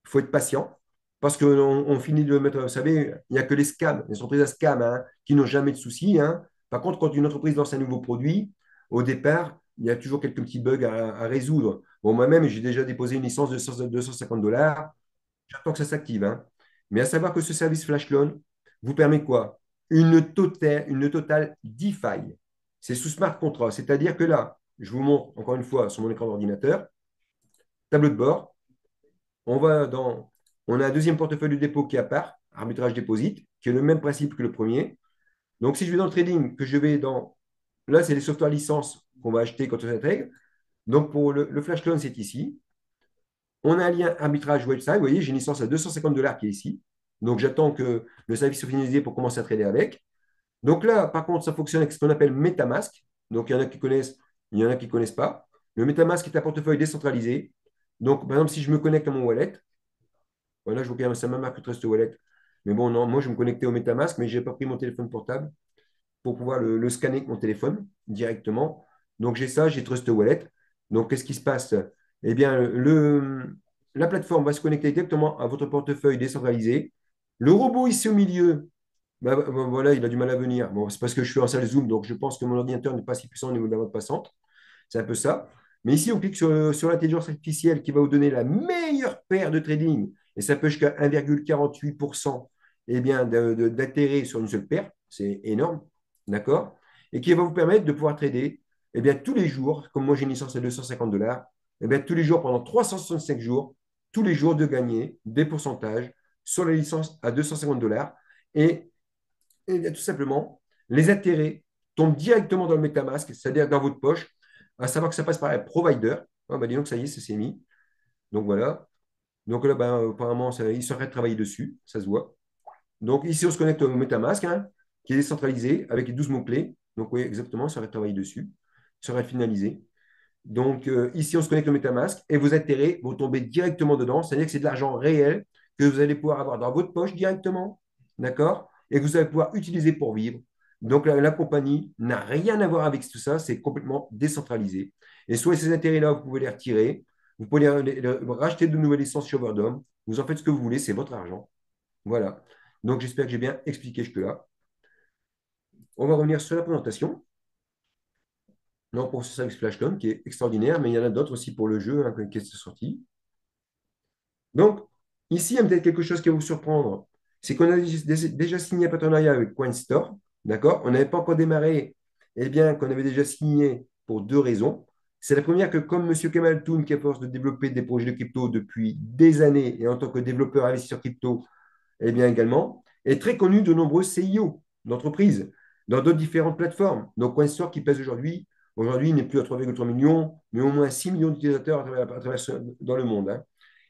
il faut être patient parce qu'on finit de mettre, vous savez, il n'y a que les scams, les entreprises à scam hein, qui n'ont jamais de soucis. Hein. Par contre, quand une entreprise lance un nouveau produit, au départ, il y a toujours quelques petits bugs à résoudre. Bon, moi-même, j'ai déjà déposé une licence de 250 $. J'attends que ça s'active. Hein. Mais à savoir que ce service Flash Loan vous permet quoi? Une totale DeFi. C'est sous smart contract. C'est-à-dire que là, je vous montre encore une fois sur mon écran d'ordinateur, tableau de bord. On a un deuxième portefeuille de dépôt qui est à part, arbitrage déposit, qui est le même principe que le premier. Donc, si je vais dans le trading, que je vais dans. Là, c'est les software licences qu'on va acheter quand on s'intègre. Donc, pour le Flash Loan, c'est ici. On a un lien arbitrage website. Vous voyez, j'ai une licence à 250 $ qui est ici. Donc, j'attends que le service soit finalisé pour commencer à trader avec. Donc là, par contre, ça fonctionne avec ce qu'on appelle MetaMask. Donc, il y en a qui connaissent, il y en a qui ne connaissent pas. Le MetaMask est un portefeuille décentralisé. Donc, par exemple, si je me connecte à mon wallet, voilà, je vois que ça m'a marqué Trust Wallet. Mais bon, non, moi, je me connectais au MetaMask, mais je n'ai pas pris mon téléphone portable pour pouvoir le scanner avec mon téléphone directement. Donc, j'ai ça, j'ai Trust Wallet. Donc, qu'est-ce qui se passe? Eh bien, la plateforme va se connecter directement à votre portefeuille décentralisé. Le robot ici au milieu, voilà, il a du mal à venir. Bon, c'est parce que je suis en salle Zoom, donc je pense que mon ordinateur n'est pas si puissant au niveau de la bande passante. C'est un peu ça. Mais ici, on clique sur l'intelligence artificielle qui va vous donner la meilleure paire de trading. Et ça peut jusqu'à 1,48% eh bien, d'intérêt sur une seule paire. C'est énorme. D'accord? Et qui va vous permettre de pouvoir trader eh bien, tous les jours, comme moi j'ai une licence à 250 $, eh bien, tous les jours pendant 365 jours, tous les jours de gagner des pourcentages sur la licence à 250 $. Et tout simplement, les intérêts tombent directement dans le MetaMask, c'est-à-dire dans votre poche, à savoir que ça passe par un provider. Ah, bah, dis donc, ça y est, ça s'est mis. Donc voilà. Donc là, ben, apparemment, ils sont en train de travailler dessus, ça se voit. Donc ici, on se connecte au MetaMask, hein, qui est décentralisé avec les 12 mots-clés. Donc oui, exactement, ça va travailler dessus, ça va finaliser. Donc ici, on se connecte au MetaMask et vos intérêts vont tomber directement dedans. C'est-à-dire que c'est de l'argent réel que vous allez pouvoir avoir dans votre poche directement, d'accord? Et que vous allez pouvoir utiliser pour vivre. Donc la compagnie n'a rien à voir avec tout ça, c'est complètement décentralisé. Et soit ces intérêts-là, vous pouvez les retirer, vous pouvez racheter de nouvelles licences chez Overdome, vous en faites ce que vous voulez, c'est votre argent. Voilà. Donc j'espère que j'ai bien expliqué jusque-là. On va revenir sur la présentation. Non, pour ce service Flashcom qui est extraordinaire, mais il y en a d'autres aussi pour le jeu hein, qui est sorti. Donc, ici, il y a peut-être quelque chose qui va vous surprendre. C'est qu'on a déjà signé un partenariat avec CoinStore. D'accord? On n'avait pas encore démarré, eh bien, qu'on avait déjà signé pour deux raisons. C'est la première que, comme M. Kamal Toun, qui est à force de développer des projets de crypto depuis des années et en tant que développeur investisseur crypto, eh bien également, est très connu de nombreux CIO d'entreprises dans d'autres différentes plateformes. Donc, CoinStore qui pèse aujourd'hui, il n'est plus à 3,3 millions, mais au moins 6 millions d'utilisateurs dans le monde. Hein.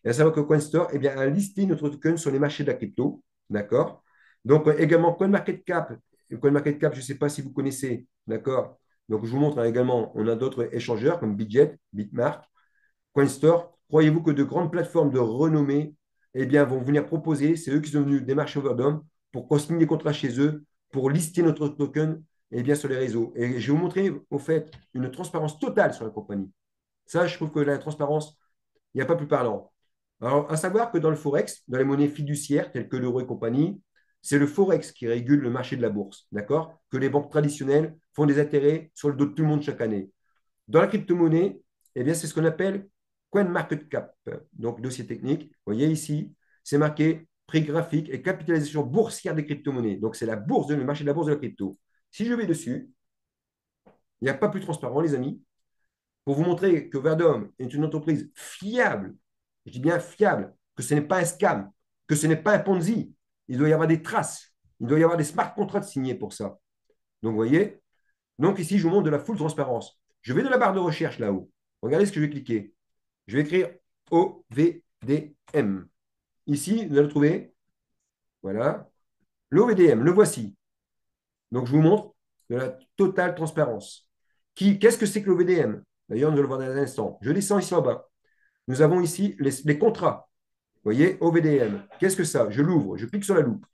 Et à savoir que CoinStore eh bien, a listé notre token sur les marchés de la crypto. D'accord? Donc, également, CoinMarketCap. CoinMarketCap, je ne sais pas si vous connaissez. D'accord? Donc, je vous montre hein, également, on a d'autres échangeurs comme Bitget, Bitmark, CoinStore. Croyez-vous que de grandes plateformes de renommée eh bien, vont venir proposer, c'est eux qui sont venus démarcher Overdome pour consigner des contrats chez eux, pour lister notre token eh bien, sur les réseaux. Et je vais vous montrer, au fait, une transparence totale sur la compagnie. Ça, je trouve que la transparence, il n'y a pas plus parlant. Alors, à savoir que dans le Forex, dans les monnaies fiduciaires telles que l'euro et compagnie, c'est le Forex qui régule le marché de la bourse, d'accord? Que les banques traditionnelles font des intérêts sur le dos de tout le monde chaque année. Dans la crypto-monnaie, eh bien, c'est ce qu'on appelle CoinMarketCap. Donc, dossier technique. Vous voyez ici, c'est marqué prix graphique et capitalisation boursière des crypto-monnaies. Donc, c'est la bourse, le marché de la bourse de la crypto. Si je vais dessus, il n'y a pas plus transparent, les amis, pour vous montrer que Verdom est une entreprise fiable. Je dis bien fiable, que ce n'est pas un scam, que ce n'est pas un Ponzi. Il doit y avoir des traces. Il doit y avoir des smart contracts signés pour ça. Donc, vous voyez, donc ici, je vous montre de la full transparence. Je vais de la barre de recherche là-haut. Regardez ce que je vais cliquer. Je vais écrire OVDM. Ici, vous allez le trouver. Voilà. L'OVDM, le voici. Donc, je vous montre de la totale transparence. Qu'est-ce que c'est que l'OVDM? D'ailleurs, nous allons le voir dans un instant. Je descends ici en bas. Nous avons ici les contrats. Vous voyez, OVDM. Qu'est-ce que ça? Je l'ouvre. Je clique sur la loupe.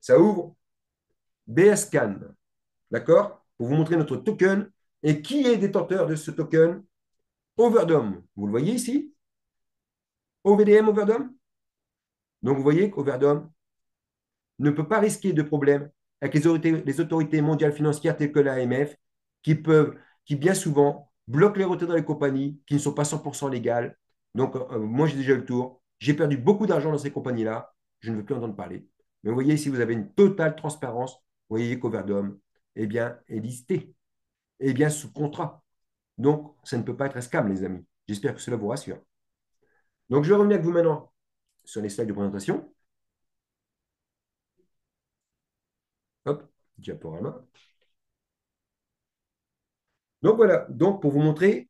Ça ouvre BSCAN. D'accord? Pour vous montrer notre token. Et qui est détenteur de ce token? Overdome. Vous le voyez ici? OVDM Overdome. Donc, vous voyez qu'Overdome ne peut pas risquer de problèmes avec les autorités mondiales financières telles que l'AMF qui bien souvent bloquent les retraits dans les compagnies qui ne sont pas 100% légales. Donc, moi, j'ai déjà eu le tour. J'ai perdu beaucoup d'argent dans ces compagnies-là. Je ne veux plus entendre parler. Mais vous voyez ici, vous avez une totale transparence. Vous voyez qu'Overdome eh bien, est listé, eh bien, sous contrat. Donc, ça ne peut pas être un scam, les amis. J'espère que cela vous rassure. Donc, je vais revenir avec vous maintenant sur les slides de présentation. Hop, diaporama. Donc voilà, donc pour vous montrer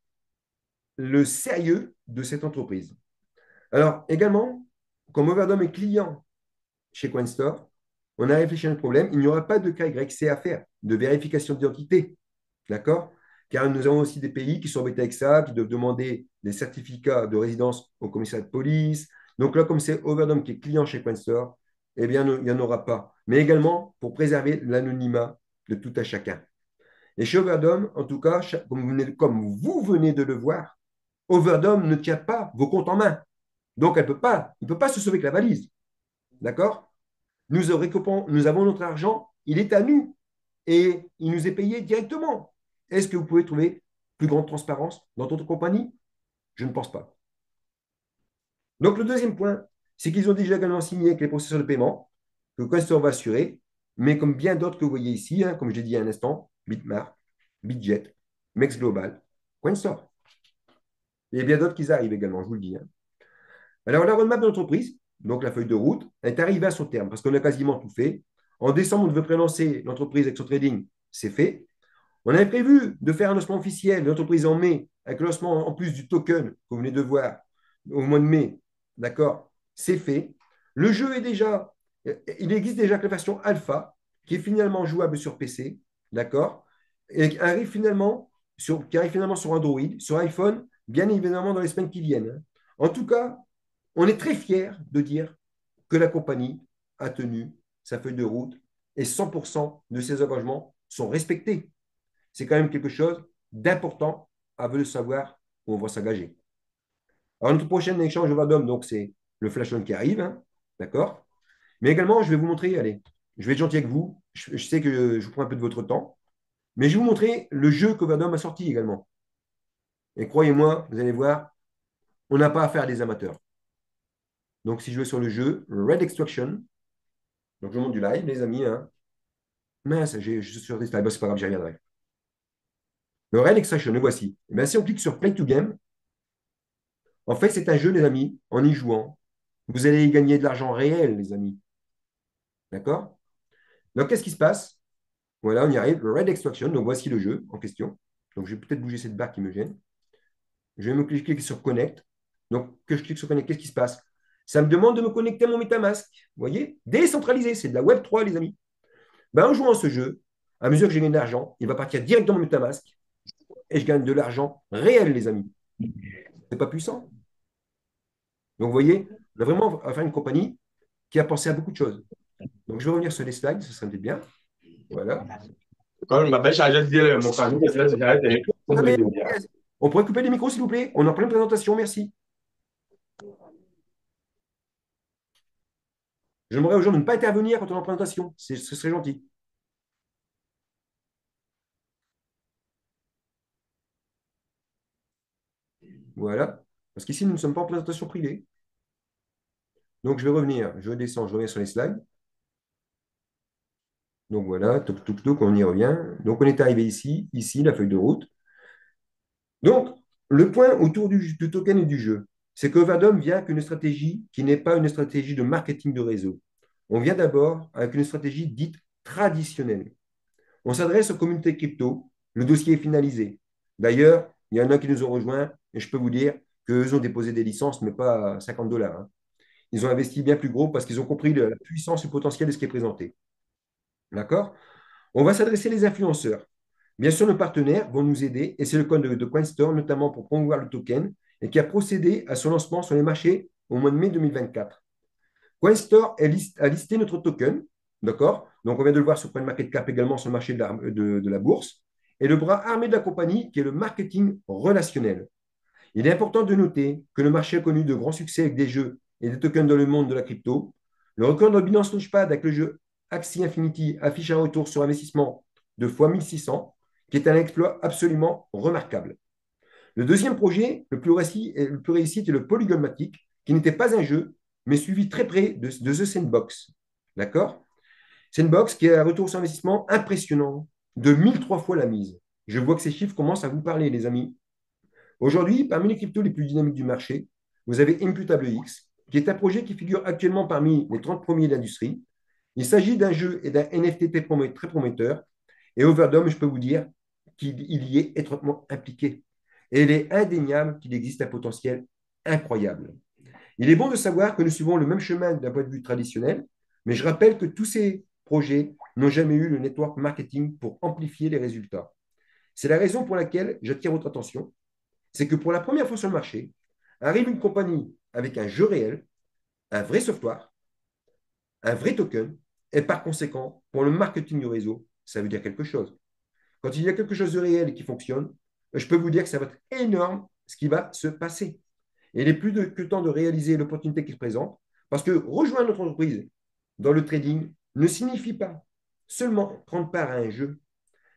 le sérieux de cette entreprise. Alors également, comme Overdome est client chez CoinStore, on a réfléchi à un problème. Il n'y aura pas de KYC à faire, de vérification d'identité. D'accord? car nous avons aussi des pays qui sont embêtés avec ça, qui doivent demander des certificats de résidence au commissariat de police. Donc là, comme c'est Overdome qui est client chez Coinstore, eh bien, il n'y en aura pas. Mais également pour préserver l'anonymat de tout à chacun. Et chez Overdome, en tout cas, comme vous venez de le voir, Overdome ne tient pas vos comptes en main. Donc, il ne peut pas se sauver avec la valise. D'accord? Nous avons notre argent, il est à nous et il nous est payé directement. Est-ce que vous pouvez trouver plus grande transparence dans votre compagnie? Je ne pense pas. Donc, le deuxième point, c'est qu'ils ont déjà également signé avec les processeurs de paiement que Questor va assurer, mais comme bien d'autres que vous voyez ici, hein, comme je l'ai dit il y a un instant, Bitmart, Bitjet, Mex Global, Questor. Il y a bien d'autres qui arrivent également, je vous le dis, hein. Alors, la roadmap de l'entreprise, donc la feuille de route, est arrivée à son terme parce qu'on a quasiment tout fait. En décembre, on devait prélancer l'entreprise avec son trading, c'est fait. On avait prévu de faire un lancement officiel de l'entreprise en mai, avec le lancement en plus du token que vous venez de voir au mois de mai. D'accord? C'est fait. Le jeu est déjà, il existe déjà que la version alpha, qui est finalement jouable sur PC. D'accord? Et qui arrive finalement sur Android, sur iPhone, bien évidemment dans les semaines qui viennent. En tout cas, on est très fiers de dire que la compagnie a tenu sa feuille de route et 100% de ses engagements sont respectés. C'est quand même quelque chose d'important à le savoir où on va s'engager. Alors, notre prochain échange de Vadom, donc, c'est le flash on qui arrive, hein, d'accord? Mais également, je vais vous montrer, allez, je vais être gentil avec vous. Je sais que je vous prends un peu de votre temps, mais je vais vous montrer le jeu que Vadom a sorti également. Et croyez-moi, vous allez voir, on n'a pas affaire à des amateurs. Donc, si je vais sur le jeu, Red Extraction, donc je monte du live, les amis, hein. Mince, je suis sur des slides, c'est pas grave, j'y reviendrai. Le Red Extraction, le voici. Et bien, si on clique sur Play to Game, en fait, c'est un jeu, les amis, en y jouant. Vous allez y gagner de l'argent réel, les amis. D'accord? Donc, qu'est-ce qui se passe? Voilà, on y arrive. Le Red Extraction, donc voici le jeu en question. Donc, je vais peut-être bouger cette barre qui me gêne. Je vais me cliquer sur Connect. Donc, que je clique sur Connect, qu'est-ce qui se passe? Ça me demande de me connecter à mon MetaMask. Vous voyez? Décentralisé, c'est de la Web3, les amis. Ben, en jouant à ce jeu, à mesure que je gagne de l'argent, il va partir directement dans mon MetaMask et je gagne de l'argent réel, les amis. C'est pas puissant? Donc, vous voyez, on a vraiment affaire à une compagnie qui a pensé à beaucoup de choses. Donc, je vais revenir sur les slides, ce serait bien. Voilà. Quand je m'appelle chargé de dire mon famille, j'arrête. Ah, mais, on pourrait couper les micros, s'il vous plaît? On est en pleine présentation, merci. J'aimerais aux gens de ne pas intervenir quand on est en présentation. Ce serait gentil. Voilà. Parce qu'ici, nous ne sommes pas en présentation privée. Donc, je vais revenir. Je descends, je reviens sur les slides. Donc, voilà, toc, toc, toc, on y revient. Donc, on est arrivé ici, la feuille de route. Donc, le point autour du token et du jeu, c'est que Overdome vient avec une stratégie qui n'est pas une stratégie de marketing de réseau. On vient d'abord avec une stratégie dite traditionnelle. On s'adresse aux communautés crypto. Le dossier est finalisé. D'ailleurs, il y en a qui nous ont rejoints et je peux vous dire qu'eux ont déposé des licences, mais pas à 50 dollars, hein. Ils ont investi bien plus gros parce qu'ils ont compris la puissance et le potentiel de ce qui est présenté. D'accord? On va s'adresser aux influenceurs. Bien sûr, nos partenaires vont nous aider et c'est le cas de Coinstore, notamment pour promouvoir le token et qui a procédé à son lancement sur les marchés au mois de mai 2024. Coinstore a listé notre token, d'accord? Donc, on vient de le voir sur CoinMarketCap également sur le marché de la bourse. Et le bras armé de la compagnie, qui est le marketing relationnel. Il est important de noter que le marché a connu de grands succès avec des jeux et des tokens dans le monde de la crypto. Le record de Binance Launchpad avec le jeu Axie Infinity affiche un retour sur investissement de x 1600, qui est un exploit absolument remarquable. Le deuxième projet, le plus réussi, était le Polygonmatic, qui n'était pas un jeu, mais suivi très près de The Sandbox. D'accord? Sandbox qui a un retour sur investissement impressionnant, de 1003 fois la mise. Je vois que ces chiffres commencent à vous parler, les amis. Aujourd'hui, parmi les cryptos les plus dynamiques du marché, vous avez Imputable X, qui est un projet qui figure actuellement parmi les 30 premiers de l'industrie. Il s'agit d'un jeu et d'un NFT très prometteur. Et Overdome, je peux vous dire qu'il y est étroitement impliqué. Et il est indéniable qu'il existe un potentiel incroyable. Il est bon de savoir que nous suivons le même chemin d'un point de vue traditionnel, mais je rappelle que tous ces projets n'ont jamais eu le network marketing pour amplifier les résultats. C'est la raison pour laquelle j'attire votre attention. C'est que pour la première fois sur le marché, arrive une compagnie avec un jeu réel, un vrai software, un vrai token, et par conséquent, pour le marketing du réseau, ça veut dire quelque chose. Quand il y a quelque chose de réel et qui fonctionne, je peux vous dire que ça va être énorme ce qui va se passer. Et il est plus que temps de réaliser l'opportunité qui se présente, parce que rejoindre notre entreprise dans le trading ne signifie pas seulement prendre part à un jeu,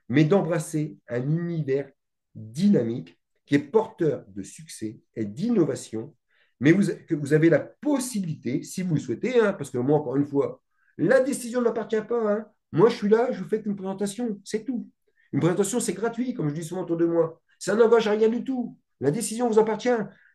mais d'embrasser un univers dynamique qui est porteur de succès et d'innovation, mais que vous avez la possibilité, si vous le souhaitez, hein, parce que moi, encore une fois, la décision ne m'appartient pas. Hein. Moi, je suis là, je vous fais une présentation, c'est tout. Une présentation, c'est gratuit, comme je dis souvent autour de moi. Ça n'engage à rien du tout. La décision vous appartient.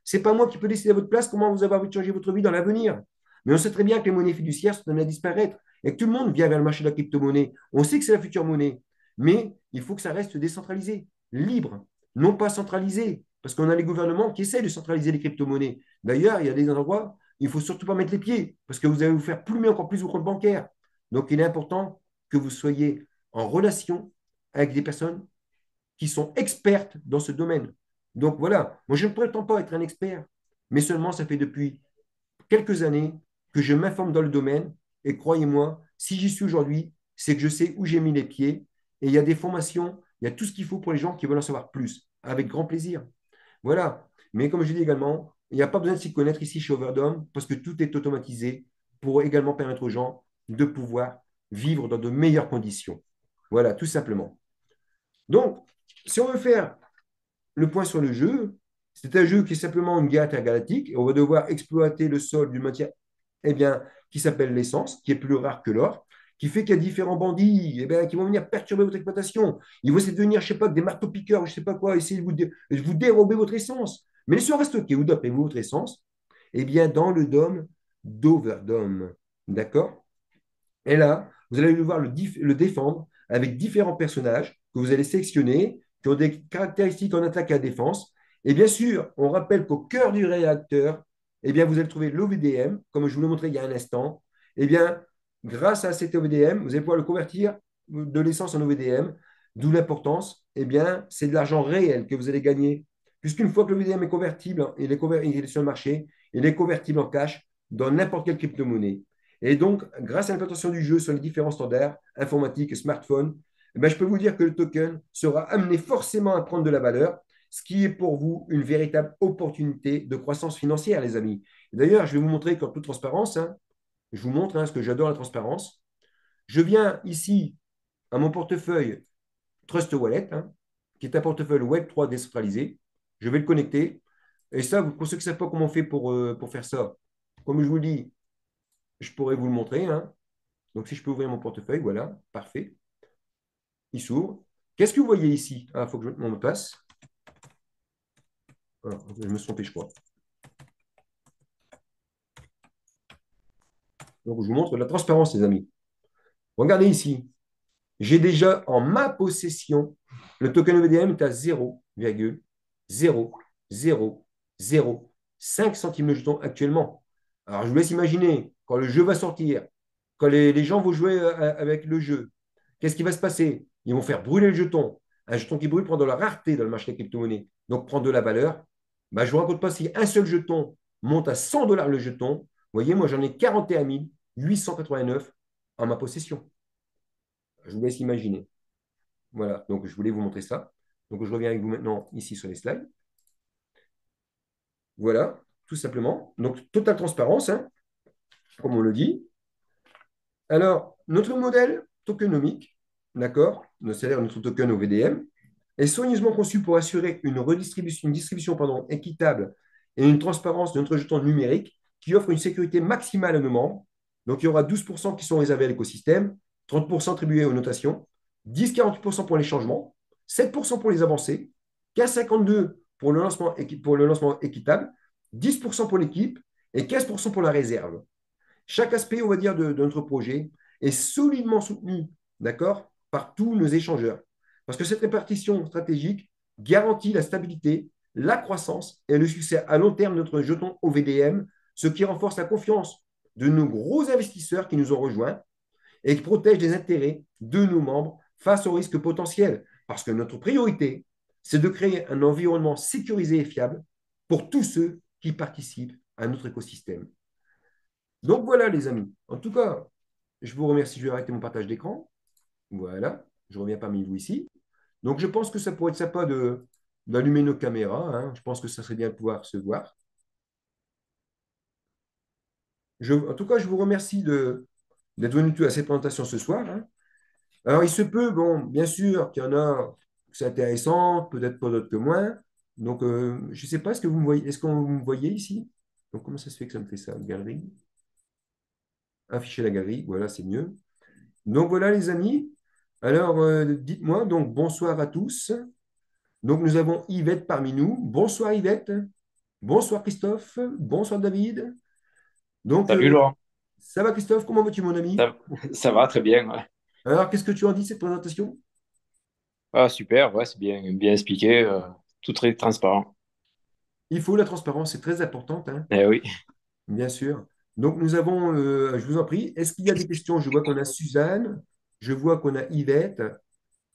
Ce n'est pas moi qui peux décider à votre place comment vous avez envie de changer votre vie dans l'avenir. Mais on sait très bien que les monnaies fiduciaires sont amenées à disparaître et que tout le monde vient vers le marché de la crypto-monnaie. On sait que c'est la future monnaie. Mais il faut que ça reste décentralisé, libre, non pas centralisé, parce qu'on a les gouvernements qui essayent de centraliser les crypto-monnaies. D'ailleurs, il y a des endroits où il ne faut surtout pas mettre les pieds, parce que vous allez vous faire plumer encore plus vos comptes bancaires. Donc, il est important que vous soyez en relation avec des personnes qui sont expertes dans ce domaine. Donc, voilà, moi, je ne prétends pas être un expert, mais seulement ça fait depuis quelques années que je m'informe dans le domaine, et croyez-moi, si j'y suis aujourd'hui, c'est que je sais où j'ai mis les pieds. Et il y a des formations, il y a tout ce qu'il faut pour les gens qui veulent en savoir plus, avec grand plaisir. Voilà. Mais comme je dis également, il n'y a pas besoin de s'y connaître ici chez Overdome, parce que tout est automatisé pour également permettre aux gens de pouvoir vivre dans de meilleures conditions. Voilà, tout simplement. Donc, si on veut faire le point sur le jeu, c'est un jeu qui est simplement une guerre intergalactique et on va devoir exploiter le sol d'une matière qui s'appelle l'essence, qui est plus rare que l'or, qui fait qu'il y a différents bandits qui vont venir perturber votre exploitation. Ils vont essayer de venir, je ne sais pas, des marteaux-piqueurs, je ne sais pas quoi, essayer de vous dérober votre essence. Mais si on reste OK, où dopez-vous votre essence? Dans le dôme d'Overdome. D'accord? Et là, vous allez devoir le défendre avec différents personnages que vous allez sélectionner, qui ont des caractéristiques en attaque et à défense. Et bien sûr, on rappelle qu'au cœur du réacteur, vous allez trouver l'OVDM, comme je vous l'ai montré il y a un instant. Grâce à cet OVDM, vous allez pouvoir le convertir de l'essence en OVDM, d'où l'importance, c'est de l'argent réel que vous allez gagner, puisqu'une fois que l'OVDM est convertible, il est sur le marché, il est convertible en cash dans n'importe quelle crypto-monnaie. Et donc, grâce à l'implantation du jeu sur les différents standards informatiques et smartphones, je peux vous dire que le token sera amené forcément à prendre de la valeur, ce qui est pour vous une véritable opportunité de croissance financière, les amis. D'ailleurs, je vais vous montrer qu'en toute transparence, hein, je vous montre parce que j'adore la transparence. Je viens ici à mon portefeuille Trust Wallet, hein, qui est un portefeuille Web3 décentralisé. Je vais le connecter. Et ça, pour ceux qui ne savent pas comment on fait pour faire ça, comme je vous le dis, je pourrais vous le montrer. Hein. Donc, si je peux ouvrir mon portefeuille, voilà, parfait. Il s'ouvre. Qu'est-ce que vous voyez ici? Il faut que je mette mon mot de passe. Alors, je me suis trompé, je crois. Donc, je vous montre la transparence, les amis. Regardez ici. J'ai déjà en ma possession, le token EVDM est à 0,0005 centimes le jeton actuellement. Alors, je vous laisse imaginer, quand le jeu va sortir, quand les gens vont jouer avec le jeu, qu'est-ce qui va se passer? Ils vont faire brûler le jeton. Un jeton qui brûle prend de la rareté dans le marché des crypto-monnaies, donc prend de la valeur. Je ne vous raconte pas si un seul jeton monte à 100 dollars le jeton. Vous voyez, moi, j'en ai 41 889 en ma possession. Je vous laisse imaginer. Voilà, donc je voulais vous montrer ça. Donc je reviens avec vous maintenant ici sur les slides. Voilà, tout simplement. Donc totale transparence, hein, comme on le dit. Alors, notre modèle tokenomique, d'accord, c'est-à-dire notre token au VDM, est soigneusement conçu pour assurer une distribution équitable et une transparence de notre jeton numérique qui offre une sécurité maximale à nos membres. Donc, il y aura 12% qui sont réservés à l'écosystème, 30% attribués aux notations, 10-48% pour les changements, 7% pour les avancées, 15,52% pour le lancement équitable, 10% pour l'équipe et 15% pour la réserve. Chaque aspect, on va dire, de notre projet est solidement soutenu, d'accord, par tous nos échangeurs. Parce que cette répartition stratégique garantit la stabilité, la croissance et le succès à long terme de notre jeton OVDM, ce qui renforce la confiance de nos gros investisseurs qui nous ont rejoints et qui protège les intérêts de nos membres face aux risques potentiels. parce que notre priorité, c'est de créer un environnement sécurisé et fiable pour tous ceux qui participent à notre écosystème. Donc voilà, les amis. En tout cas, je vous remercie. Je vais arrêter mon partage d'écran. Voilà, je reviens parmi vous ici. Donc je pense que ça pourrait être sympa d'allumer nos caméras, hein. Je pense que ça serait bien de pouvoir se voir. En tout cas, je vous remercie d'être venu à cette présentation ce soir, hein. Alors, il se peut, bon, bien sûr, qu'il y en a que c'est intéressant, peut-être pas d'autres que moins. Donc, je ne sais pas, est-ce que vous me voyez, est-ce que vous me voyez ici? Donc, comment ça se fait que ça me fait ça? Galerie. Afficher la galerie, voilà, c'est mieux. Donc, voilà, les amis. Alors, dites-moi, donc, bonsoir à tous. Donc, nous avons Yvette parmi nous. Bonsoir, Yvette. Bonsoir, Christophe. Bonsoir, David. Donc, Salut Laurent, ça va, Christophe? Comment vas-tu, mon ami? ça, ça va très bien. Ouais. Alors, qu'est-ce que tu en dis de cette présentation? Ah, super, ouais, c'est bien expliqué, tout très transparent. Il faut la transparence, c'est très importante, hein. Eh oui. Bien sûr. Donc, nous avons, je vous en prie, est-ce qu'il y a des questions? Je vois qu'on a Suzanne, je vois qu'on a Yvette,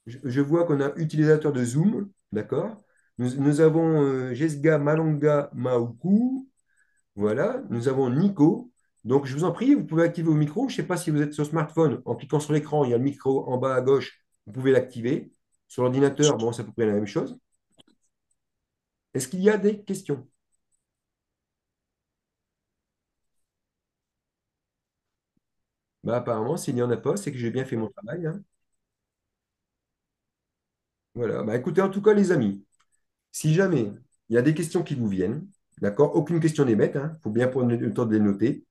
je vois qu'on a utilisateur de Zoom, d'accord? Nous avons Jesga Malonga Maoukou, voilà. Nous avons Nico. Donc, je vous en prie, vous pouvez activer vos micros. Je ne sais pas si vous êtes sur smartphone, en cliquant sur l'écran, il y a le micro en bas à gauche, vous pouvez l'activer. Sur l'ordinateur, bon, c'est à peu près la même chose. Est-ce qu'il y a des questions? Bah, apparemment, s'il n'y en a pas, c'est que j'ai bien fait mon travail, hein. Voilà. Bah, écoutez, en tout cas, les amis, si jamais il y a des questions qui vous viennent, d'accord, aucune question n'est bête, il faut bien prendre le temps de les noter.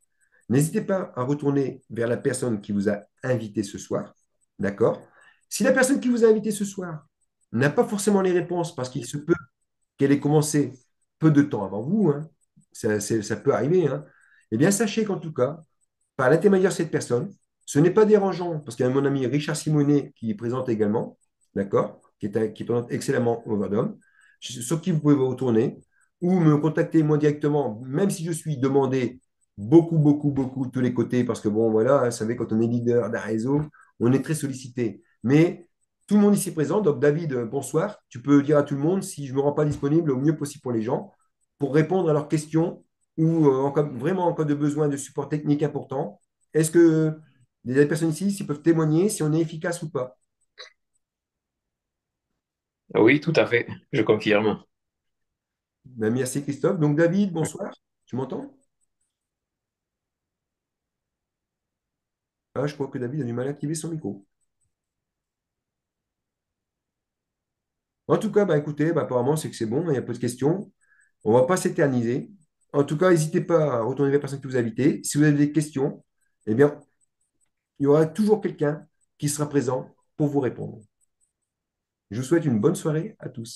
N'hésitez pas à retourner vers la personne qui vous a invité ce soir, d'accord? Si la personne qui vous a invité ce soir n'a pas forcément les réponses parce qu'il se peut qu'elle ait commencé peu de temps avant vous, hein, ça peut arriver, hein, eh bien, sachez qu'en tout cas, par l'intermédiaire de cette personne. Ce n'est pas dérangeant, parce qu'il y a mon ami Richard Simonet qui présente également, d'accord, qui présente excellemment Overdome, sur qui vous pouvez vous retourner ou me contacter moi directement, même si je suis demandé beaucoup, beaucoup, beaucoup de tous les côtés, parce que bon, voilà, vous savez, quand on est leader d'un réseau, on est très sollicité. Mais tout le monde ici présent, donc David, bonsoir, tu peux dire à tout le monde si je ne me rends pas disponible au mieux possible pour les gens, pour répondre à leurs questions ou vraiment en cas de besoin de support technique important, est-ce que les personnes ici s'ils peuvent témoigner si on est efficace ou pas? Oui, tout à fait, je confirme. Ben, merci Christophe. Donc David, bonsoir. Tu m'entends? Ah, je crois que David a du mal à activer son micro. En tout cas, bah, écoutez, bah, apparemment, c'est que c'est bon, il y a peu de questions. On ne va pas s'éterniser. En tout cas, n'hésitez pas à retourner vers la personne qui vous a invité. Si vous avez des questions, eh bien, il y aura toujours quelqu'un qui sera présent pour vous répondre. Je vous souhaite une bonne soirée à tous.